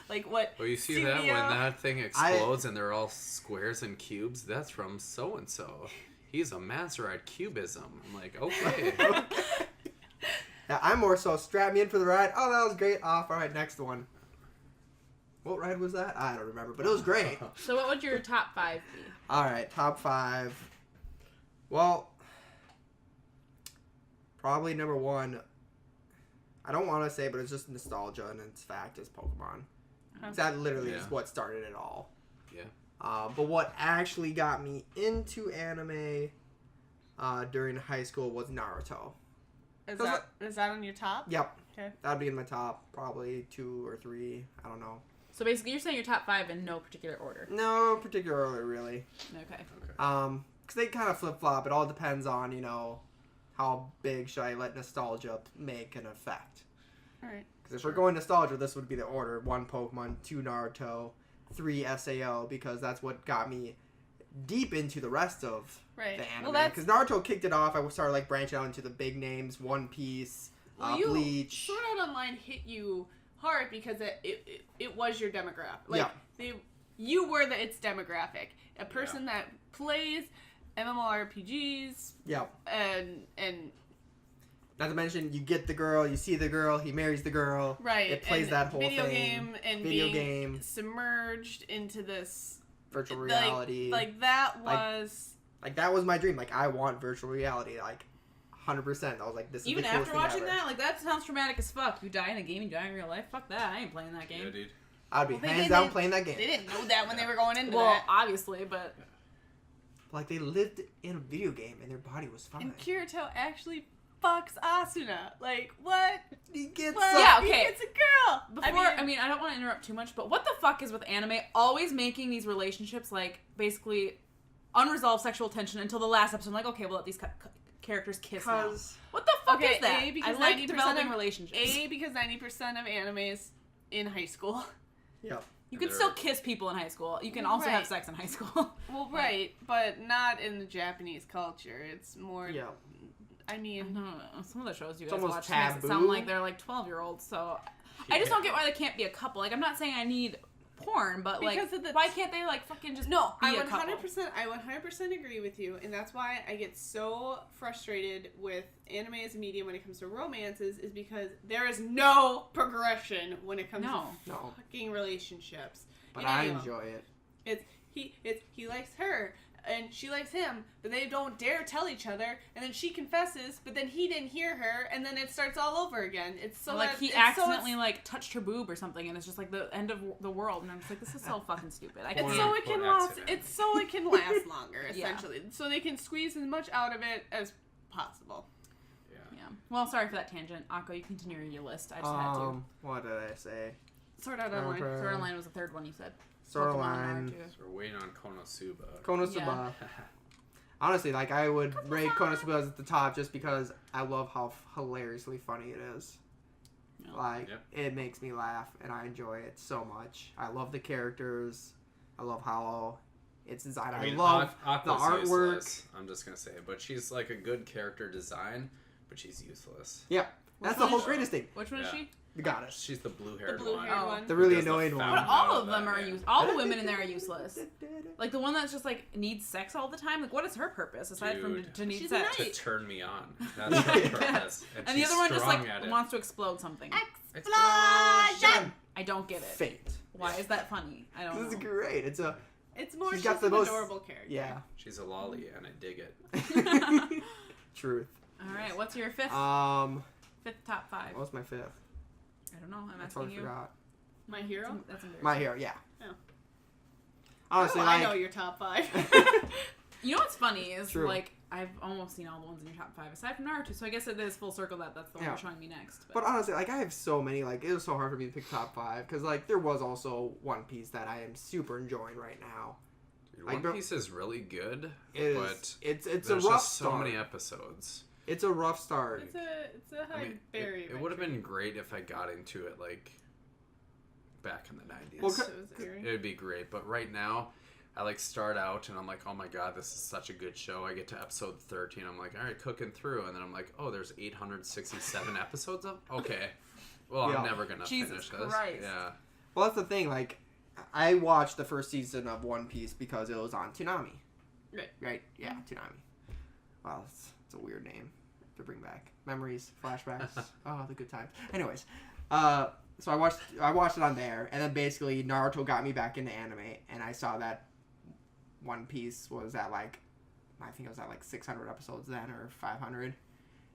like what. Well, you see that when studio- that thing explodes and they're all squares and cubes? That's from so and so. He's a master at cubism. I'm like, okay. Yeah, I'm more so strap me in for the ride. Oh, that was great. Off. All right, next one. What ride was that? I don't remember, but it was great. So what would your top 5 be? All right, top 5. Well, probably number 1. I don't want to say, but it's just nostalgia and it's fact is Pokemon. 'Cause that literally is Yeah. what started it all. Yeah. But what actually got me into anime during high school was Naruto. Is that on your top? Yep. Okay. That'd be in my top, probably 2 or 3. I don't know. So basically, you're saying your top 5 in no particular order. No particular order, really. Okay. Because they kind of flip flop. It all depends on, how big should I let nostalgia make an effect. All right. Because if we're going nostalgia, this would be the order: 1 Pokemon, 2 Naruto, 3 SAO, because that's what got me deep into the rest of Right. the Well, anime. that's Because Naruto kicked it off. I started branching out into the big names: One Piece, Bleach. Sword Art Online hit you hard because it was your demographic. Like you were its demographic. A person that plays MMORPGs Yep. and Not to mention, you get the girl, you see the girl, he marries the girl. right. It plays and that whole video thing. game and Video being game. submerged into this Virtual reality. Like that was Like, that was my dream. Like, I want virtual reality. Like, 100%. I was like, this is Even the coolest after thing watching ever. that, like, that sounds traumatic as fuck. You die in a game, you die in real life. Fuck that. I ain't playing that game. Yeah, dude. I'd be Well, they hands didn't- down playing that game. They didn't know that when they were going into Well, that. obviously, but Like, they lived in a video game and their body was fine. And Kirito actually fucks Asuna. Like, what? He gets What? some- Yeah, He okay. gets a girl. before, I mean, I don't want to interrupt too much, but what the fuck is with anime always making these relationships, like, basically unresolved sexual tension until the last episode? I'm like, okay, we'll let these characters kiss now. Because What the fuck Okay, is that? A, because I like 90% developing of- relationships. because 90% of anime is in high school. Yep. You can They're- still kiss people in high school. You can also have Right. sex in high school. Well, right, but not in the Japanese culture. It's more. Yeah. I I mean, don't know. Some of the shows you It's guys almost watch makes it taboo. sound like they're like 12-year-olds. So I just Yeah. don't get why they can't be a couple. Like, I'm not saying I need porn, but like, Because of the- why can't they like fucking just no, be I a couple? 100% agree with you, and that's why I get so frustrated with anime as a medium when it comes to romances, is because there is no progression when it comes No. to No. fucking relationships. But in I any of them. enjoy it. He likes her and she likes him, but they don't dare tell each other, and then she confesses, but then he didn't hear her, and then it starts all over again. It's so Or, like that- he it's accidentally like touched her boob or something, and it's just like the end of the world. And I'm just like, this is so fucking stupid. I It's can't. so it can Quote last. accident. It's so it can last longer, Yeah. essentially. So they can squeeze as much out of it as possible. Yeah. Yeah. Well, sorry for that tangent, Akko. You continue your list. I just had to. What did I say? Sword Art Online. Okay. Sword Online was the third one you said. Sword Pokemon Line. Naruto. So we're waiting on Konosuba. Konosuba. Honestly, like, I would rate Konosuba as at the top just because I love how hilariously funny it is. Yeah. Like, Yep. it makes me laugh, and I enjoy it so much. I love the characters. I love how it's designed. I, love Aqua's the artwork. useless, I'm just gonna say, but she's like a good character design, but she's useless. Yeah, that's the one whole is she? greatest thing. Which one is Yeah. she? The goddess. She's the blue-haired The blue-haired one. one. The really Does the annoying one. But fountain all out of them that, are yeah. useless. All the women in there are useless. Like the one that's just like needs sex all the time. Like, what is her purpose aside from Dude. to need She's a sex? To knight. turn me on. That's her purpose. And the she's other one just strong like at it. wants to explode something. Explosion! I don't get it. Fate. Why is that funny? I don't This is know. great. It's a It's more She's she's got the an most- adorable character. yeah. She's a lolly, and I dig it. Truth. All right, what's your fifth top five? What was my fifth? I don't know. I'm I asking totally you. forgot. My hero? That's embarrassing. My Hero, yeah. Oh. Honestly, Oh, like, I know your top 5. You know what's funny is True. like I've almost seen all the ones in your top five aside from Naruto, so I guess it is full circle that that's the one Yeah. you're showing me next. but honestly, like, I have so many, like, it was so hard for me to pick top five, because, like, there was also One Piece that I am super enjoying right now. Dude, Like, One bro- Piece is really good, It is, but it's a there's rough just so start. many episodes. It's a rough start. it's a high I mean, berry. it would have been great if I got into it, like, back in the 90s. Well, It would be great, but right now, I like start out and I'm like, oh my god, this is such a good show. I get to episode 13, I'm like, all right, cooking through, and then I'm like, oh, there's 867 episodes of. Okay, well, Yeah. I'm never gonna Jesus finish this. Christ. Yeah, Well, that's the thing, like, I watched the first season of One Piece because it was on Toonami. Right. Right? Yeah, Toonami. Wow, it's a weird name to bring back. Memories, flashbacks. Oh, the good times. Anyways, so I watched it on there, and then basically Naruto got me back into anime, and I saw that One Piece was at, like, I think it was at, like, 600 episodes then, or 500. And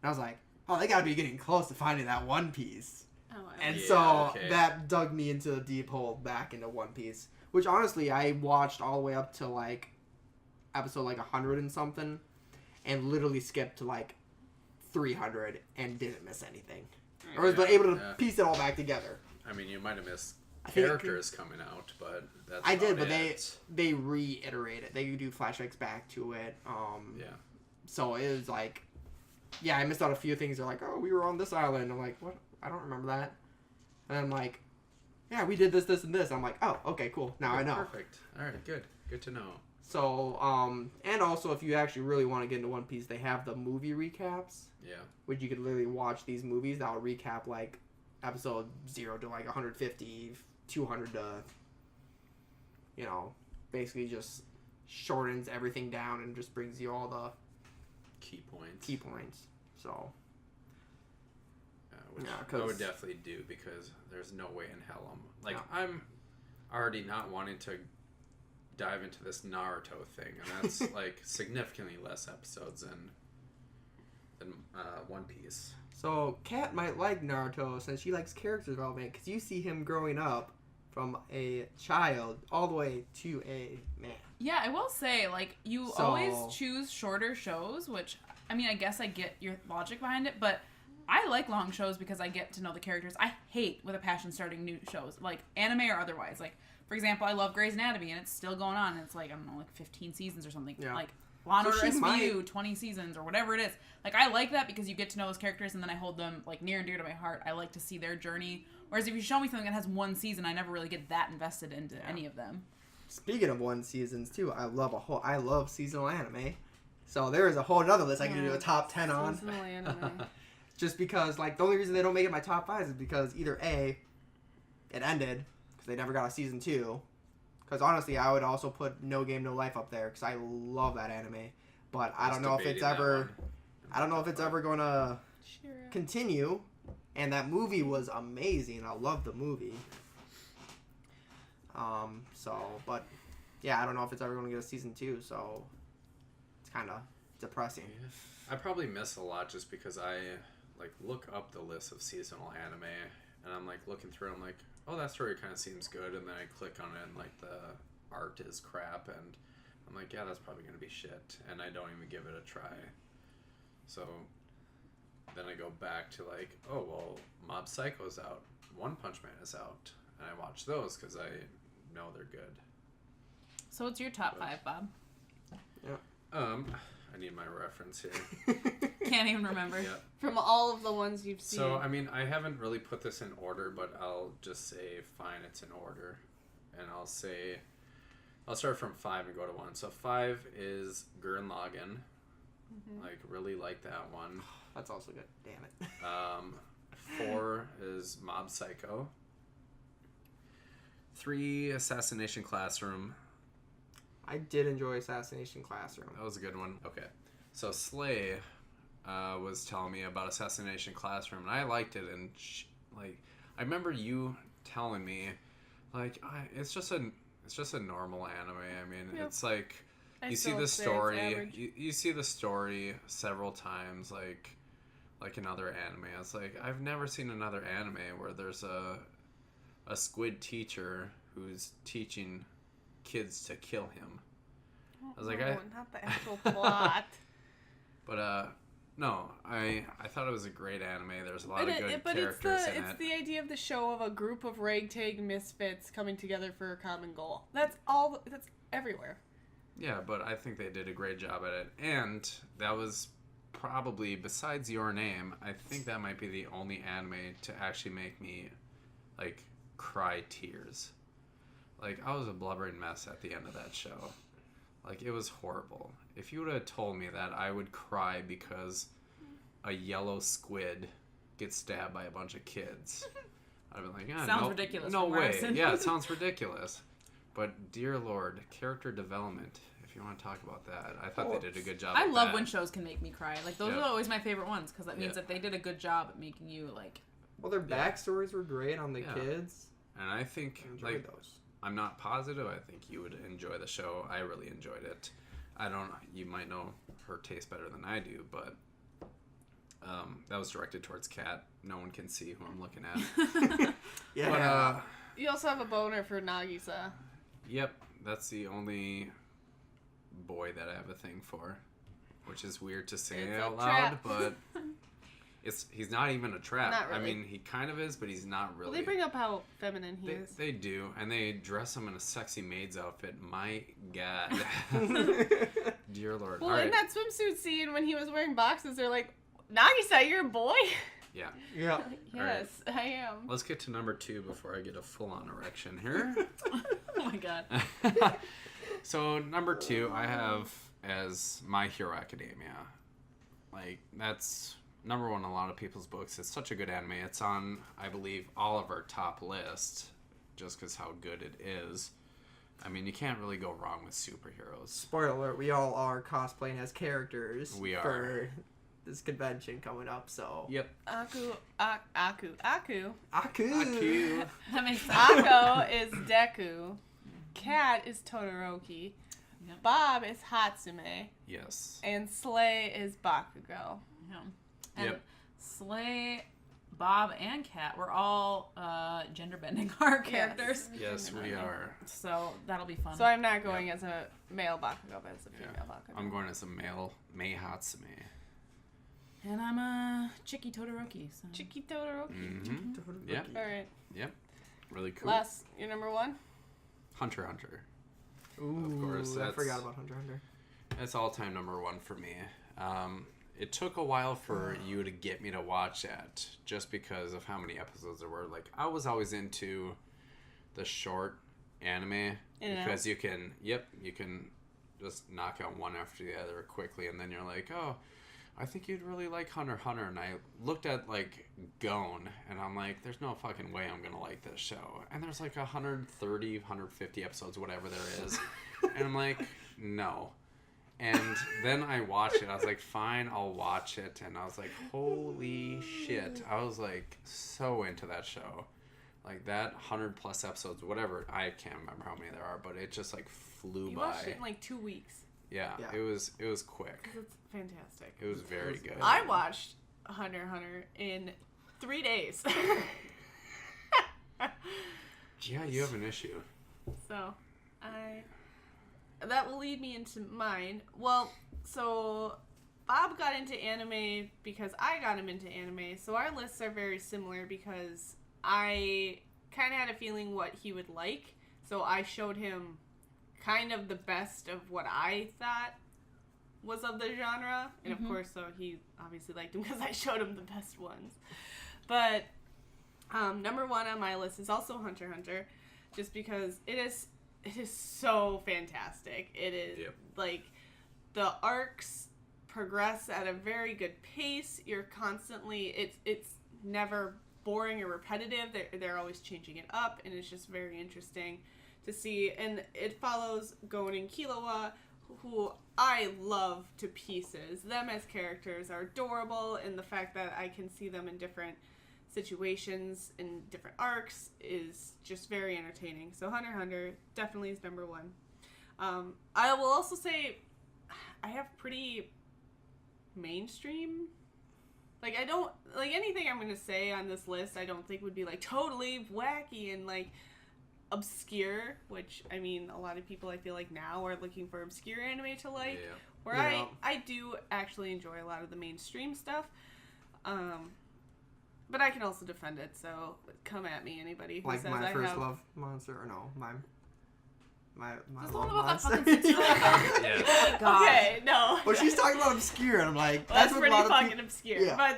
I was like, oh, they gotta be getting close to finding that One Piece. Oh, And Yeah, so okay. that dug me into the deep hole back into One Piece, which honestly I watched all the way up to like episode like 100 and something, and literally skipped to like 300 and didn't miss anything, or was Yeah, able to yeah. piece it all back together. I mean, you might have missed I think- characters coming out, but that's I did, about but it. they reiterate it. They do flashbacks back to it. Yeah. So it was like, yeah, I missed out a few things. They're like, oh, we were on this island. I'm like, what? I don't remember that. And I'm like, yeah, we did this, this, and this. I'm like, oh, okay, cool. Now I know. Perfect. All right, good. Good to know. So, and also if you actually really want to get into One Piece, they have the movie recaps, Yeah. which you could literally watch these movies that'll recap like episode 0 to like 150, 200 to, you know, basically just shortens everything down and just brings you all the Key points. key points. So, Which Yeah, I 'cause- would definitely do because there's no way in hell No. I'm already not wanting to dive into this Naruto thing, and that's like significantly less episodes than than One Piece. So, Kat might like Naruto since she likes character development because you see him growing up from a child all the way to a man. Yeah, I will say, like, you So- always choose shorter shows, which, I mean, I guess I get your logic behind it, but I like long shows because I get to know the characters. I hate with a passion starting new shows, like, anime or otherwise. Like, for example, I love Grey's Anatomy, and it's still going on, and it's, like, I don't know, like 15 seasons or something. Yeah. Like, Law and So Order she SVU, might- 20 seasons, or whatever it is. Like, I like that because you get to know those characters, and then I hold them, like, near and dear to my heart. I like to see their journey. Whereas if you show me something that has one season, I never really get that invested into any of them. Speaking of one seasons too, I love seasonal anime. So there is a whole other list I can do a top 10 on. Seasonal anime. Just because, like, the only reason they don't make it my top 5 is because either A, it ended because they never got a season 2. Because honestly, I would also put No Game No Life up there because I love that anime. But I don't know if it's ever gonna continue. And that movie was amazing. I love the movie. But yeah, I don't know if it's ever gonna get a season 2. So it's kind of depressing. I probably miss a lot just because I like look up the list of seasonal anime and I'm like looking through. I'm like, oh, that story kind of seems good, and then I click on it and like the art is crap, and I'm like, yeah, that's probably gonna be shit, and I don't even give it a try. So then I go back to like, oh well, Mob Psycho's out, One Punch Man is out, and I watch those because I know they're good. So what's your top 5, Bob? I need my reference here. Can't even remember. Yeah. From all of the ones you've seen. So, I mean, I haven't really put this in order, but I'll just say, fine, it's in order. And I'll start from 5 and go to 1. So 5 is Gurren Lagann. Like, really like that one. That's also good. Damn it. 4 is Mob Psycho. 3, Assassination Classroom. I did enjoy Assassination Classroom. That was a good one. Okay. So Slay was telling me about Assassination Classroom, and I liked it. And I remember you telling me, like, it's just a normal anime. I mean, it's like you see the story, you see the story several times, like another anime. It's like I've never seen another anime where there's a squid teacher who's teaching kids to kill him. I was like, not the actual plot. But no, I thought it was a great anime. There's a lot of good characters in it. It's the idea of the show of a group of ragtag misfits coming together for a common goal. That's all. That's everywhere. Yeah, but I think they did a great job at it, and that was probably, besides Your Name, I think that might be the only anime to actually make me like cry tears. Like, I was a blubbering mess at the end of that show. Like, it was horrible. If you would have told me that I would cry because a yellow squid gets stabbed by a bunch of kids, I'd be like, Sounds ridiculous. No from way. Morrison. Yeah, it sounds ridiculous. But, dear Lord, character development, if you want to talk about that, I thought they did a good job I at love that. when shows can make me cry. Like, those Yeah. are always my favorite ones because that means Yeah. that they did a good job at making you, like... Well, their backstories were great on the Yeah. kids. And I think, I enjoyed like, those. I'm not positive. I think you would enjoy the show. I really enjoyed it. I don't. You might know her taste better than I do, but that was directed towards Kat. No one can see who I'm looking at. Yeah. But, You also have a boner for Nagisa. yep, that's the only boy that I have a thing for, which is weird to say It's a out loud, trap. but he's not even a trap. Not really. I mean, he kind of is, but he's not really. Well, they bring up how feminine he is. They do, and they dress him in a sexy maid's outfit. My God. Dear Lord. Well, All in right. that swimsuit scene when he was wearing boxes, they're like, Nagisa, you're a boy? Yeah. Yeah. Yes, I am. Let's get to number 2 before I get a full-on erection here. Oh my god. So, number 2, I have as My Hero Academia. Like, that's number 1 in a lot of people's books. It's such a good anime. It's on, I believe, all of our top lists, just because how good it is. I mean, you can't really go wrong with superheroes. Spoiler alert, we all are cosplaying as characters We are. for this convention coming up, so. Yep. Aku. Aku! That makes sense. Ako is Deku. Kat is Todoroki. Yep. Bob is Hatsume. Yes. And Slay is Bakugo. Yeah. And Yep. Slay, Bob, and Kat were all gender bending our characters. Yes, we are. So that'll be fun. So I'm not going as a male Bakugo, but as a female Bakugo. I'm going as a male Mei Hatsume. And I'm a Chiki Todoroki. So. Chiki Todoroki. Mm-hmm. Yep. All right. Yep. Really cool. Les, your number one? Hunter x Hunter. Ooh, Of course, I forgot about Hunter x Hunter. That's all-time number one for me. It took a while for you to get me to watch that, just because of how many episodes there were. Like, I was always into the short anime because you can just knock out one after the other quickly, and then you're like, oh, I think you'd really like Hunter x Hunter. And I looked at, like, Gon, and I'm like, there's no fucking way I'm gonna like this show. And there's like 130, 150 episodes, whatever there is. And I'm like, no. And then I watched it. I was like, fine, I'll watch it. And I was like, holy shit. I was like so into that show. Like that 100 plus episodes, whatever. I can't remember how many there are, but it just like flew You by. watched it in like 2 weeks. Yeah, it was quick. It's fantastic. It was very good. I watched Hunter x Hunter in 3 days. Yeah, you have an issue. So, that will lead me into mine. Well, so Bob got into anime because I got him into anime. So our lists are very similar because I kind of had a feeling what he would like. So I showed him kind of the best of what I thought was of the genre. And of course, so he obviously liked him because I showed him the best ones. But number one on my list is also Hunter x Hunter, just because it is so fantastic. It is like the arcs progress at a very good pace. You're constantly it's never boring or repetitive. They're always changing it up, and it's just very interesting to see. And it follows Gon and Killua, who I love to pieces. Them as characters are adorable, and the fact that I can see them in different situations in different arcs is just very entertaining. So Hunter x Hunter definitely is number one. I will also say I have pretty mainstream. Like, I don't like anything I'm going to say on this list. I don't think would be like totally wacky and like obscure, which I mean a lot of people I feel like now are looking for obscure anime to like. Where I do actually enjoy a lot of the mainstream stuff. But I can also defend it, so come at me, anybody who like says my I first have... love monster, or no, my Just the love one about that monster. fucking Yeah. Oh my God. Okay, no. Well, she's talking about obscure, and I'm like, Well, that's what a pretty lot of fucking people... obscure, Yeah. but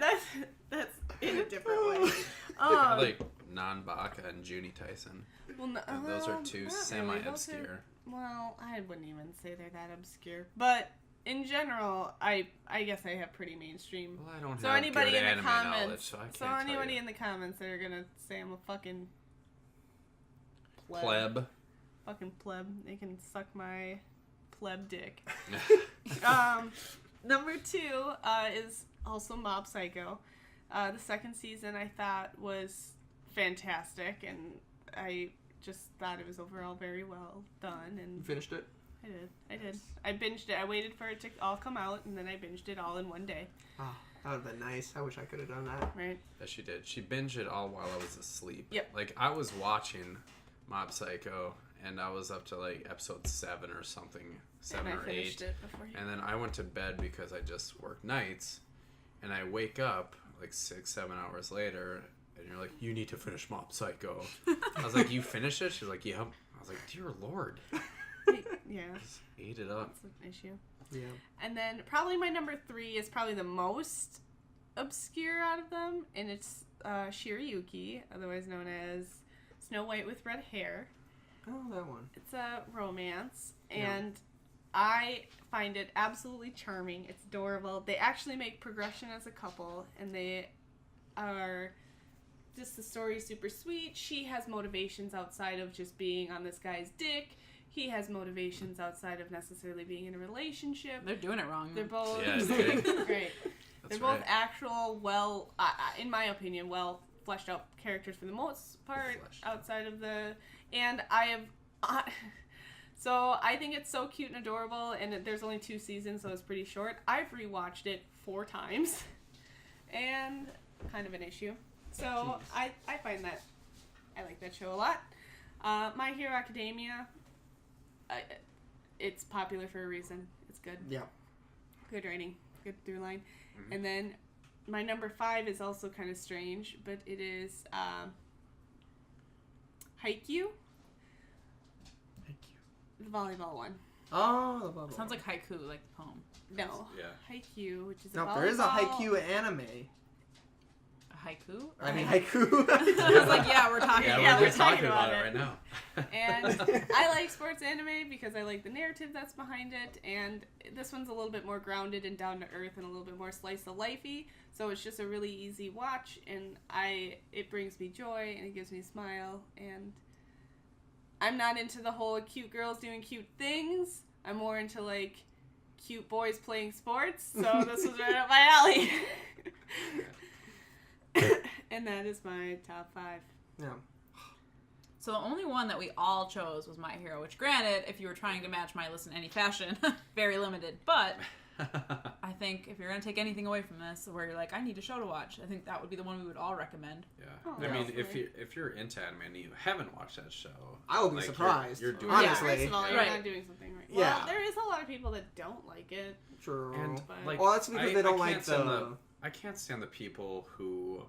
that's in a different way. Like Non-Baka and Junie Tyson. Well, no, And those are two not semi-obscure. Really. Well, I wouldn't even say they're that obscure, but in general, I guess I have pretty mainstream. Well, I don't So have anybody good in the anime comments, knowledge, so I can't tell anybody you. in the comments that are gonna say I'm a fucking Pleb. fucking pleb, they can suck my pleb dick. Number two is also Mob Psycho. The second season I thought was fantastic, and I just thought it was overall very well done. And You finished it? I did. I binged it. I waited for it to all come out, and then I binged it all in one day. Oh, that would have been nice. I wish I could have done that. Right? Yeah, she did. She binged it all while I was asleep. Yep. Like, I was watching Mob Psycho, and I was up to, like, episode 7 or something. 7 and I or finished 8. it before you. And then I went to bed because I just worked nights. And I wake up, like, 6-7 hours later, and you're like, you need to finish Mob Psycho. I was like, you finished it? She's like, yep. I was like, dear Lord. Yeah. Just ate it up. That's an issue. Yeah. And then probably my number 3 is probably the most obscure out of them, and it's Shirayuki, otherwise known as Snow White with Red Hair. Oh, that one. It's a romance, Yeah. and I find it absolutely charming. It's adorable. They actually make progression as a couple, and they are just the story is super sweet. She has motivations outside of just being on this guy's dick. He has motivations outside of necessarily being in a relationship. They're doing it wrong. They're both Yeah, dude. right. That's They're both right. actual, well, in my opinion, well fleshed out characters for the most part. Outside of the, and I have, so I think it's so cute and adorable. And there's only 2 seasons, so it's pretty short. I've rewatched it 4 times. and kind of an issue. So I find that I like that show a lot. My Hero Academia, it's popular for a reason. It's good. Yeah. Good writing, good through line. Mm-hmm. And then my number 5 is also kind of strange, but it is Haikyuu. The volleyball one. Oh, the volleyball. Sounds like haiku, like the poem. No. Yeah. Haikyuu, which is No, a volleyball. there is a Haikyuu anime. A haiku? I mean, haiku. I was like, yeah, we're talking. Yeah, we're talking talking about about it right now. And I like sports anime because I like the narrative that's behind it, and this one's a little bit more grounded and down to earth and a little bit more slice of lifey. So it's just a really easy watch, and it brings me joy and it gives me a smile. And I'm not into the whole cute girls doing cute things. I'm more into like cute boys playing sports. So this was right up my alley. And that is my top 5. Yeah. So the only one that we all chose was My Hero, which granted, if you were trying to match my list in any fashion, very limited. But I think if you're going to take anything away from this, where you're like, I need a show to watch, I think that would be the one we would all recommend. Yeah. Oh, I mean, definitely. if you're into anime and you haven't watched that show, I will be like, surprised. You're doing honestly. Yeah, first of all, you're Right. not doing something right. Yeah. Well, there is a lot of people that don't like it. True. And But- like, Well, that's because they don't like can't stand the... I can't stand the people who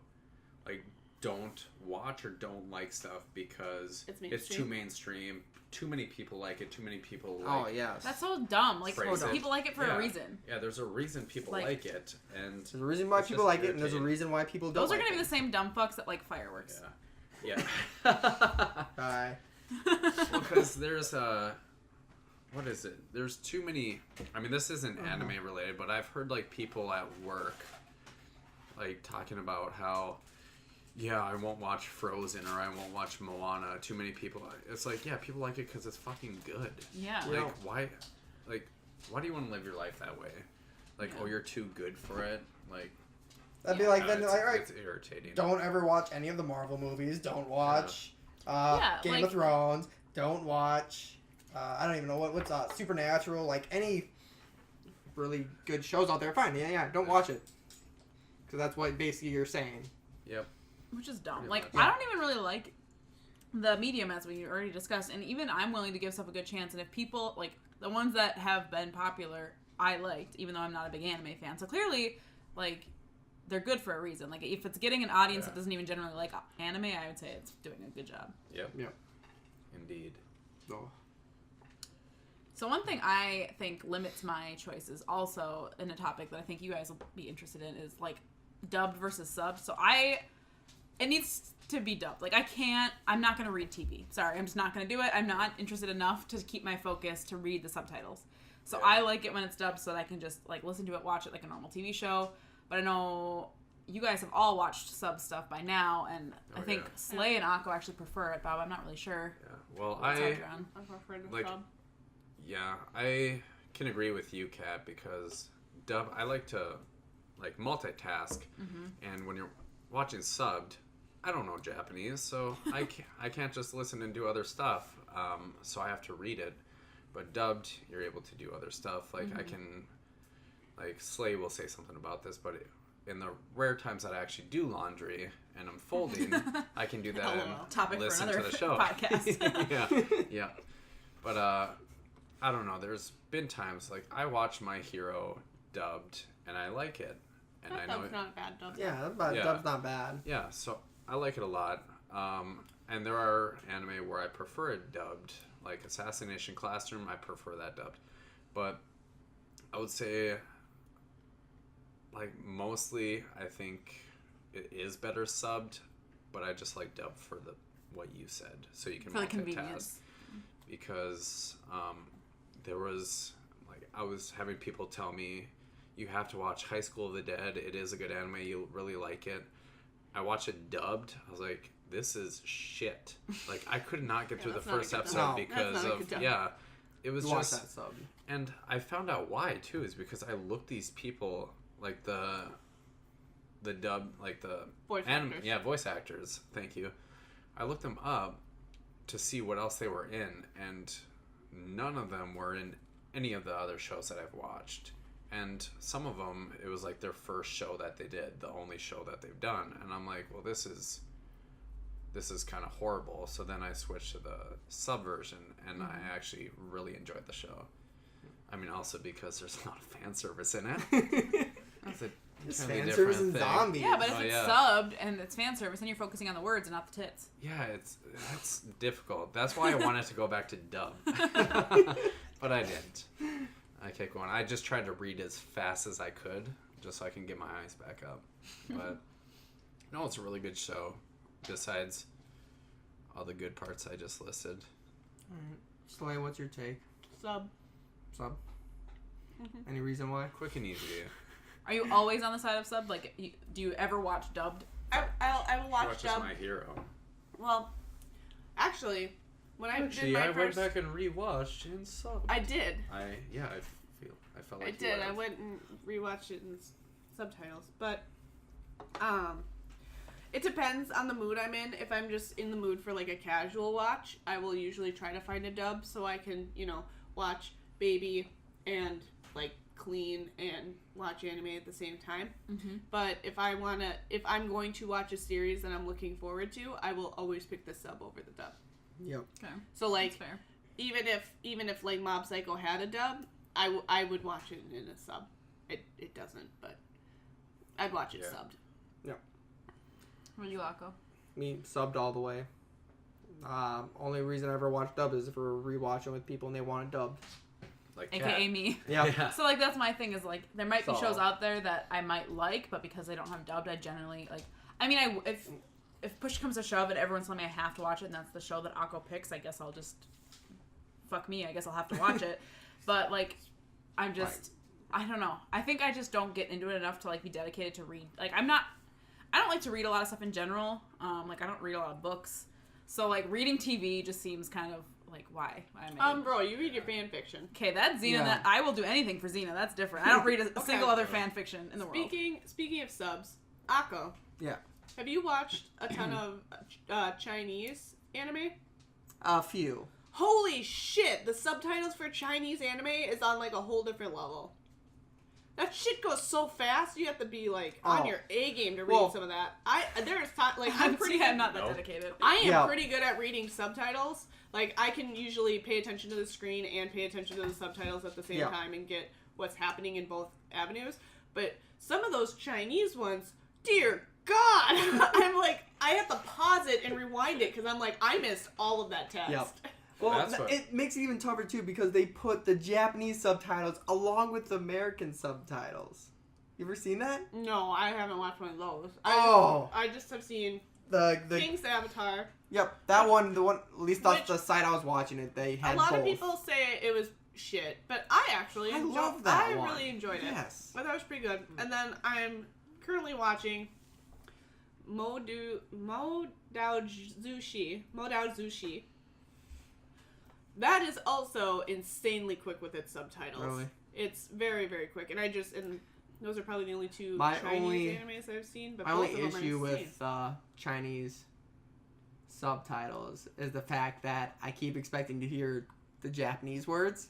like don't watch or don't like stuff because It's too mainstream. Too many people like it. Too many people like. Oh, yes. That's so dumb. Like, Phrase it. people like it for Yeah. a reason. Yeah, there's a reason people Like- like it, and There's a reason why it's people just like it, and there's a irritating. reason why people don't Those are like going to be it. the same dumb fucks that like fireworks. Yeah. Yeah. Bye. Well, because there's what is it? There's too many. I mean, this isn't anime related, but I've heard like people at work, like talking about how, yeah, I won't watch Frozen or I won't watch Moana. Too many people. It's like, yeah, people like it because it's fucking good. Yeah. Yeah. Like, why do you want to live your life that way? Like, Yeah. oh, you're too good for it. Like, That'd be like, no, then, it's, like, alright, it's irritating. don't ever watch any of the Marvel movies. Don't watch Yeah, Game like- of Thrones. Don't watch, I don't even know what's Supernatural. Like, any really good shows out there, fine. Yeah, don't watch it. Because that's what basically you're saying. Yep. Which is dumb. Pretty Like, much. I don't even really like the medium, as we already discussed, and even I'm willing to give stuff a good chance. And if people, like, the ones that have been popular, I liked, even though I'm not a big anime fan. So clearly, like, they're good for a reason. Like, if it's getting an audience that doesn't even generally like anime, I would say it's doing a good job. Yep. Yep. Indeed. So, So one thing I think limits my choices also in a topic that I think you guys will be interested in is, like, dubbed versus subbed. So it needs to be dubbed. Like, I'm not going to read TV. Sorry, I'm just not going to do it. I'm not interested enough to keep my focus to read the subtitles. So Yeah. I like it when it's dubbed so that I can just, like, listen to it, watch it like a normal TV show. But I know you guys have all watched sub stuff by now, and I think yeah. Slay and Akko actually prefer it, Bob. I'm not really sure. Yeah. Well, what side you're on. I prefer the Like- sub. Yeah, I can agree with you, Kat, because I like to like multitask, and when you're watching subbed, I don't know Japanese, so I can't just listen and do other stuff. So I have to read it. But dubbed, you're able to do other stuff. Like I can, like Slay will say something about this, but in the rare times that I actually do laundry and I'm folding, I can do that and Topic for listen another to the show. podcast. yeah. But I don't know. There's been times like I watch My Hero dubbed and I like it, and I know That's not a bad dub. yeah, Yeah. dub's not bad. yeah. So I like it a lot. And there are anime where I prefer it dubbed, like Assassination Classroom. I prefer that dubbed, but I would say like mostly I think it is better subbed, but I just like dubbed for what you said, so you can For the multitask. convenience. Because there was like I was having people tell me you have to watch High School of the Dead. It is a good anime. You'll really like it. I watched it dubbed. I was like, this is shit. Like I could not get through the that's not a first good episode dub. No, because that's not a of good dub. yeah. It was Watch just that sub. and I found out why too is because I looked these people like the dub like the Voice actors. yeah, voice actors. Thank you. I looked them up to see what else they were in, and none of them were in any of the other shows that I've watched. And some of them, it was like their first show that they did, the only show that they've done. And I'm like, well, this is kind of horrible. So then I switched to the sub version, and I actually really enjoyed the show. I mean, also because there's a lot of fan service in it. That's a Just totally fan different service and thing. zombies. Yeah, but if Oh, it's yeah. subbed and it's fan service, then you're focusing on the words and not the tits. Yeah, that's difficult. That's why I wanted to go back to dub. But I didn't. I kept going. I just tried to read as fast as I could, just so I can get my eyes back up. But no, it's a really good show. Besides all the good parts I just listed. Alright. Slay, what's your take? Sub. Sub? Any reason why? Quick and easy. Are you always on the side of sub? Like, do you ever watch dubbed? I will watch Watch is dub. my hero. Well, actually, when I did Actually, my I went first, back and rewatched and subbed. I did. I felt like I you did. would I have. went and rewatched it in subtitles, but it depends on the mood I'm in. If I'm just in the mood for like a casual watch, I will usually try to find a dub so I can, watch baby and like clean and watch anime at the same time. Mm-hmm. But if I'm going to watch a series that I'm looking forward to, I will always pick the sub over the dub. Yep. Okay. So like, That's fair. even if like Mob Psycho had a dub, I would watch it in a sub. It doesn't, but I'd watch it Yeah. subbed. What are you, Akko? Me, subbed all the way. Only reason I ever watch dub is for rewatching with people and they want it dubbed. Like AKA Cat. me. Yeah. So, like, that's my thing is, like, there might be So- shows out there that I might like, but because they don't have dubbed, I generally, like... I mean, if push comes to shove and everyone's telling me I have to watch it and that's the show that Akko picks, I guess I'll just... Fuck me, I guess I'll have to watch it. But, like, I'm just... I don't know. I think I just don't get into it enough to, like, be dedicated to read. Like, I don't like to read a lot of stuff in general. Like, I don't read a lot of books. So, like, reading TV just seems kind of, like, why? Bro, you read your fan fiction. Okay, that's Xena. Yeah. That I will do anything for Xena. That's different. I don't read a Okay. single other fan fiction in the world. Speaking of subs, Akko. Yeah. Have you watched a ton of Chinese anime? A few. Holy shit! The subtitles for Chinese anime is on like a whole different level. That shit goes so fast. You have to be like on Oh. your A game to read some of that. There's time like I'm pretty. I'm not that Nope. dedicated. I am Yeah. pretty good at reading subtitles. Like, I can usually pay attention to the screen and pay attention to the subtitles at the same time and get what's happening in both avenues. But some of those Chinese ones, dear God, I'm like, I have to pause it and rewind it because I'm like, I missed all of that text. Yep. Well, That's what- it makes it even tougher, too, because they put the Japanese subtitles along with the American subtitles. You ever seen that? No, I haven't watched one of those. I just have seen The King's Avatar. Yep, that one, the one, at least that's Which- the site I was watching it, they had A lot both. of people say it was shit, but I actually love that I one. really enjoyed it. Yes. I thought it was pretty good. And then I'm currently watching Modao Zushi. That is also insanely quick with its subtitles. Really? It's very, very quick. And those are probably the only two My Chinese only- animes I've seen. But My both only of them issue are insane. with Chinese subtitles is the fact that I keep expecting to hear the Japanese words,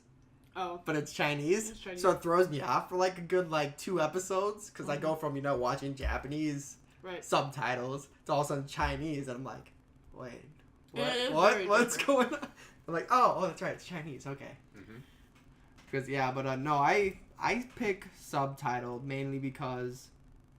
Oh, but it's Chinese, It's Chinese. so it throws me off for like a good 2 episodes, because I Mm-hmm. go from watching Japanese right. subtitles to all of a sudden Chinese, and I'm like, wait, It is what? very What's different. going on? I'm like, oh, that's right, it's Chinese, okay. Mm-hmm. Because no, I pick subtitled mainly because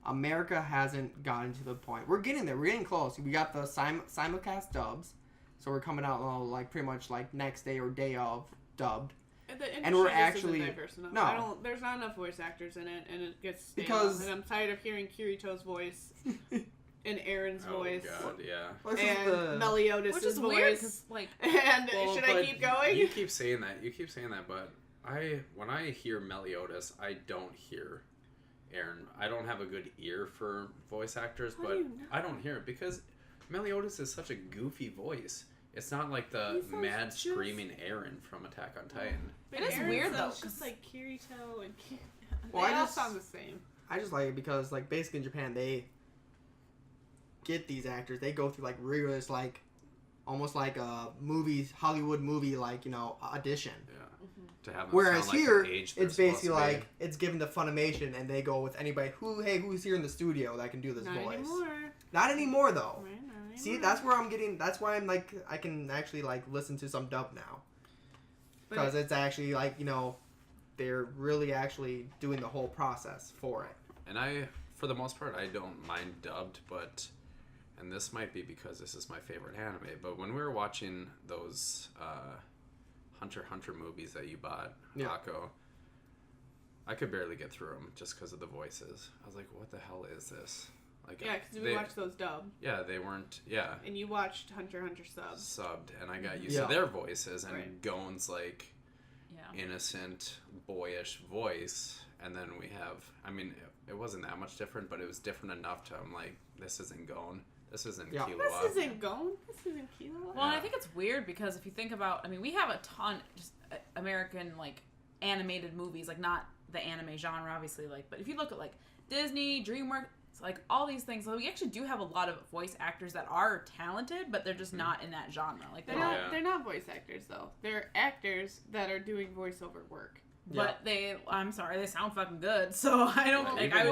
America hasn't gotten to the point. We're getting there. We're getting close. We got the simulcast dubs, so we're coming out pretty much next day or day of dubbed. The And we're industry just actually- isn't diverse enough. no. There's not enough voice actors in it, and it gets stale. Because- And I'm tired of hearing Kirito's voice and Aaron's Oh voice god, yeah. This is and the- Meliodas' Which is voice. weird, because, like... And Well, should I but keep going? You keep saying that, but when I hear Meliodas, I don't hear Aaron. I don't have a good ear for voice actors, How do but you not? I don't hear it because Meliodas is such a goofy voice. It's not like the He sounds mad just- screaming Aaron from Attack on Titan. But It is Aaron weird, sounds though, just 'cause- like Kirito and Well, they I all just- sound the same. I just like it because basically in Japan they get these actors. They go through rigorous almost like a Hollywood movie, like, audition. Yeah. To have them Whereas sound like here, the age they're it's basically supposed to be. like it's given to Funimation, and they go with anybody who's here in the studio that can do this Not voice. anymore. Not anymore, though. Right, not anymore. See, that's where I'm getting. That's why I'm like, I can actually like listen to some dub now, because it's actually like they're really actually doing the whole process for it. And for the most part, I don't mind dubbed, but, and this might be because this is my favorite anime, but when we were watching those Hunter x Hunter movies that you bought, Akko, I could barely get through them just because of the voices. I was like, what the hell is this? Like, Yeah, because we watched those dubbed. Yeah, they weren't, yeah. And you watched Hunter x Hunter Subbed, and I got used to their voices, and Gon's like innocent, boyish voice, and then we have, I mean, it wasn't that much different, but it was different enough to, I'm like, this isn't Gon. This isn't Killua. This isn't Gon. This isn't Killua. Well, and I think it's weird because if you think about, I mean, we have a ton just American like animated movies, like not the anime genre, obviously, like, but if you look at like Disney, DreamWorks, like all these things, so we actually do have a lot of voice actors that are talented, but they're just not in that genre. Like they're not voice actors though. They're actors that are doing voiceover work. But I'm sorry, they sound fucking good. So I don't like. I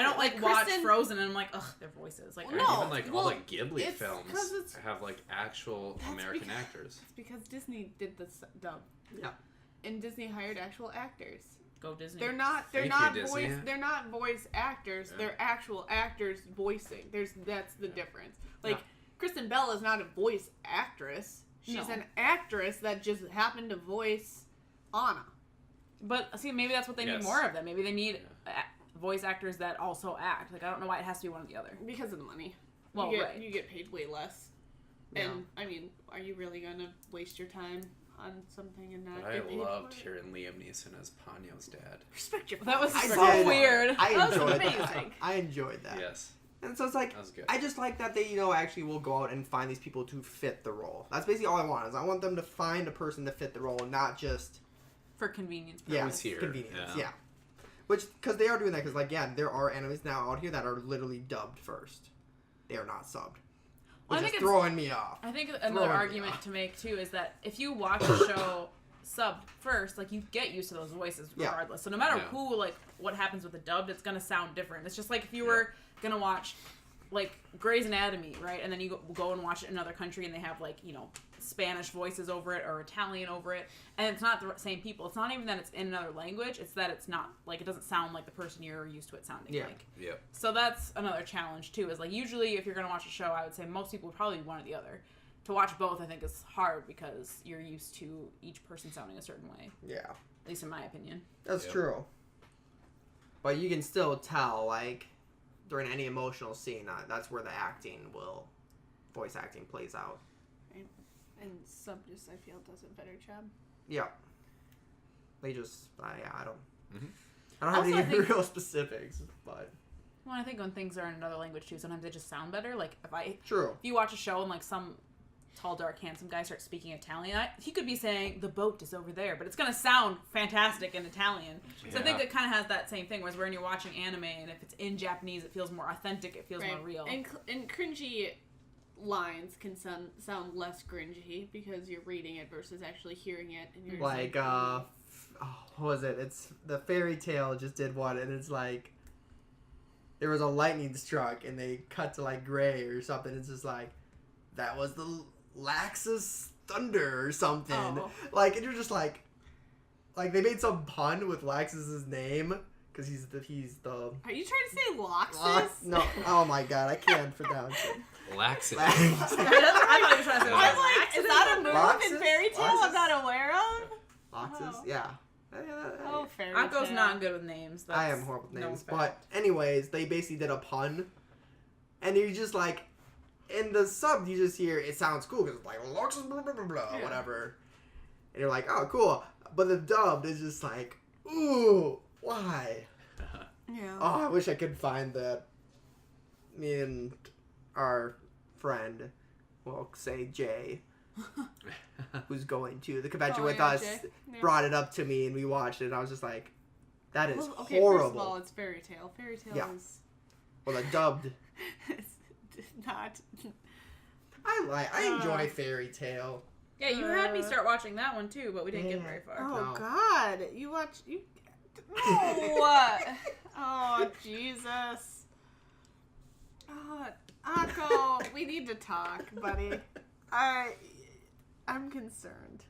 don't like watch Kristen, Frozen and I'm like, ugh, their voices. Like, even like all the Ghibli films have like actual American actors. It's because Disney did the dub. Yeah. And Disney hired actual actors. Go Disney. They're not voice actors. Yeah. They're actual actors voicing. That's the difference. Like Kristen Bell is not a voice actress. She's an actress that just happened to voice Anna. But see, maybe that's what they need more of. Them. Maybe they need voice actors that also act. Like I don't know why it has to be one or the other. Because of the money. Well, you get paid way less. Yeah. And I mean, are you really gonna waste your time on something and not get paid I loved for it? hearing Liam Neeson as Ponyo's dad. Respect your That was father. so weird. I That was enjoyed amazing. that. I enjoyed that. Yes. And so it's like, That was good. I just like that they, actually will go out and find these people to fit the role. That's basically all I want. Is I want them to find a person to fit the role, and not just For convenience purposes. here. Convenience. Yeah. Which, because they are doing that. Because there are animes now out here that are literally dubbed first. They are not subbed. Which is throwing me off. I think another argument to make too is that if you watch a show subbed first, like you get used to those voices regardless. So no matter who, like what happens with the dubbed, it's gonna sound different. It's just like if you were gonna watch like Grey's Anatomy, right? And then you go and watch it in another country and they have like, Spanish voices over it or Italian over it, and it's not the same people. It's not even that it's in another language, it's that it's not, like, it doesn't sound like the person you're used to it sounding like. Yep. So that's another challenge, too, is, like, usually if you're going to watch a show, I would say most people would probably be one or the other. To watch both, I think, is hard because you're used to each person sounding a certain way. Yeah. At least in my opinion. That's true. But you can still tell, like, during any emotional scene, that's where the voice acting plays out. And sub just, I feel, does a better job. Yeah. They just, I don't. Mm-hmm. I don't have Also, any real specifics, but. Well, I think when things are in another language too, sometimes they just sound better. Like if True. you watch a show and like some tall, dark, handsome guy starts speaking Italian, he could be saying the boat is over there, but it's gonna sound fantastic in Italian. So I think it kind of has that same thing. Whereas when you're watching anime and if it's in Japanese, it feels more authentic. It feels more real. And cringy lines can sound less cringy because you're reading it versus actually hearing it. And you're Like, what was it? It's the Fairy Tale just did one, and it's like there was a lightning struck, and they cut to like gray or something. It's just like that was the Laxus thunder or something. Oh. Like, and you're just like they made some pun with Laxus's name because he's the. Are you trying to say Loxus? No, oh my god, I can't pronounce it. Laxity. I thought you were trying to say I'm like, is that a move Loxus? in Fairy Tale I'm not aware of? Loxus, Oh. yeah. Oh, Fairy Tale. Akko's not good with names. That's I am horrible with names. known fact. But anyways, they basically did a pun. And you just like, in the sub, you just hear, it sounds cool because it's like, Loxus, blah, blah, blah, blah, whatever. And you're like, oh, cool. But the dubbed is just like, ooh, why? Yeah. Oh, I wish I could find that. Me and our friend, well, say Jay, who's going to the convention with us, brought it up to me and we watched it and I was just like, that is horrible. First of all, it's Fairy Tale. Fairy Tale is... Well, the dubbed... it's not... I enjoy Fairy Tail. Yeah, you had me start watching that one too, but we didn't get very far. Oh No. God, you watch you. No. Oh Jesus. Oh, Akko, we need to talk, buddy. I'm concerned.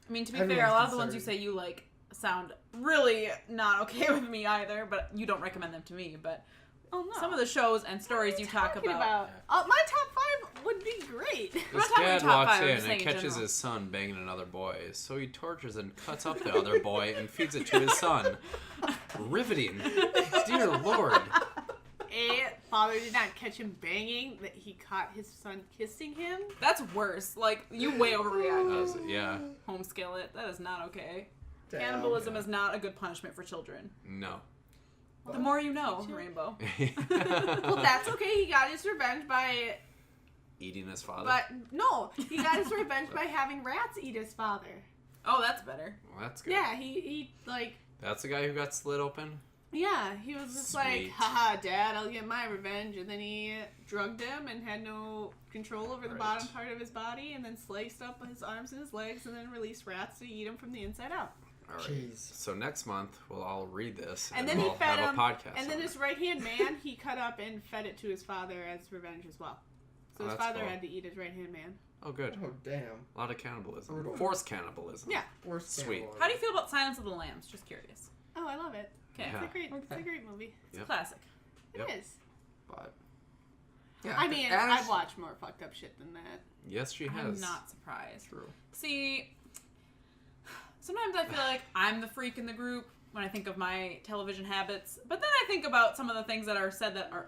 I mean, to be Everyone's fair, a lot of the ones you concerned. say you like sound really not okay with me either, but you don't recommend them to me. But Oh no. some of the shows and stories you talk Talking about. my top 5 would be great. This not talking dad top walks five, I'm in just and saying in catches general. his son banging another boy, so he tortures and cuts up the other boy and feeds it to his son. Riveting. Dear Lord. A father did not catch him banging, that he caught his son kissing him. That's worse. Like, you way overreact. Yeah. Home skillet. That is not okay. Damn. Cannibalism is not a good punishment for children. No. The more you know, Rainbow. Well, that's okay. He got his revenge by... Eating his father. But, no. He got his revenge by having rats eat his father. Oh, that's better. Well, that's good. Yeah, he like... That's the guy who got slit open? Yeah, he was just like, Sweet. haha, Dad, I'll get my revenge. And then he drugged him and had no control over the Right. bottom part of his body and then sliced up his arms and his legs and then released rats to eat him from the inside out. All right. Jeez. So next month, we'll all read this, And and, then he we'll fed have him, a podcast. and then on his it. right-hand man, he cut up and fed it to his father as revenge as well. So Oh, his that's father cool. had to eat his right-hand man. Oh, good. Oh, damn. A lot of cannibalism. Brutal. Forced cannibalism. Yeah. Worst Sweet. cannibalism. How do you feel about Silence of the Lambs? Just curious. Oh, I love it. Okay. Yeah. It's a great movie. It's Yep. a classic. Yep. It is. But Yeah, I mean, Anna's- I've watched more fucked up shit than that. yes, she has. I'm not surprised. True. See, sometimes I feel like I'm the freak in the group when I think of my television habits, but then I think about some of the things that are said that are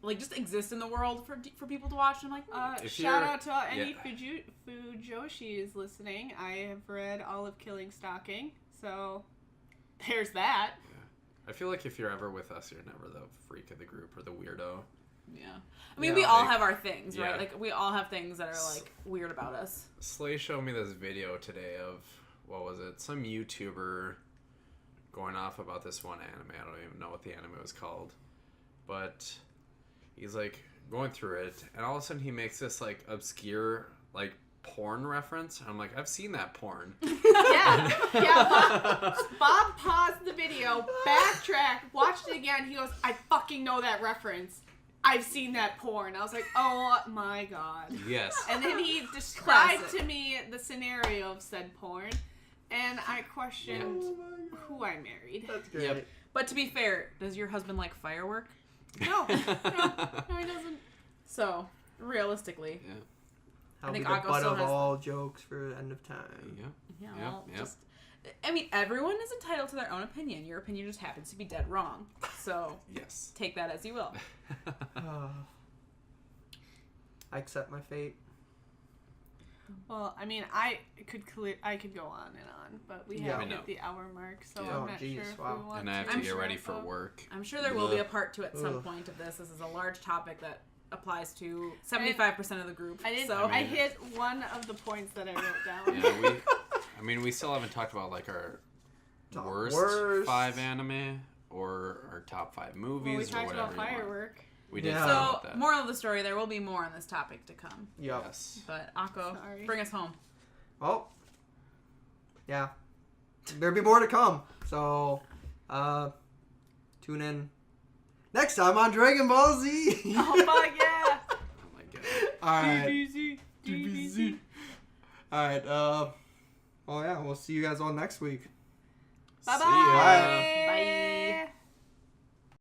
like just exist in the world for people to watch. And I'm like, If Shout you're- out to any yeah. Fujoshis listening. I have read all of Killing Stalking, so there's that. I feel like if you're ever with us, you're never the freak of the group or the weirdo. yeah. I mean, Yeah, we all like- have our things, right? yeah. Like we all have things that are like weird about us. Slay showed me this video today of, what was it? Some YouTuber going off about this one anime. I don't even know what the anime was called. But he's like going through it, and all of a sudden he makes this like obscure like porn reference. I'm like, I've seen that porn. Yeah. Bob paused the video, backtracked, watched it again. He goes, I fucking know that reference. I've seen that porn. I was like, oh my god. Yes. And then he described Classic. to me the scenario of said porn, and I questioned Oh my God. who I married. That's great. Yep. But to be fair, does your husband like firework? No, no, he doesn't. So realistically, Yeah. I'll I think be the Akko butt still of has- all jokes for the end of time. Yeah. yeah, Yep, well, yep. just. I mean, everyone is entitled to their own opinion. Your opinion just happens to be dead wrong. So Yes. take that as you will. I accept my fate. Well, I mean, I could go on and on, but we Yeah. have I know. hit the hour mark, so Yeah. I'm Oh, not geez, sure if wow. we want And I have to. to get ready wrap for up. work. I'm sure there will be a Ugh. part two at some Ugh. point of this. This is a large topic that applies to 75% of the group. I didn't. So I hit one of the points that I wrote down. Yeah, we still haven't talked about like our Top worst 5 anime or our top 5 movies Well, we or talked whatever about you want. firework. We did Yeah. talk So, about that. moral of the story, there will be more on this topic to come. Yup. Yes. But Akko, Sorry. bring us home. Oh. Yeah. There'll be more to come. So, tune in next time on Dragon Ball Z. Oh fuck yeah! Oh my god. Alright. DBZ. DBZ. Alright, oh yeah, we'll see you guys all next week. Bye See bye. ya. Bye. Bye.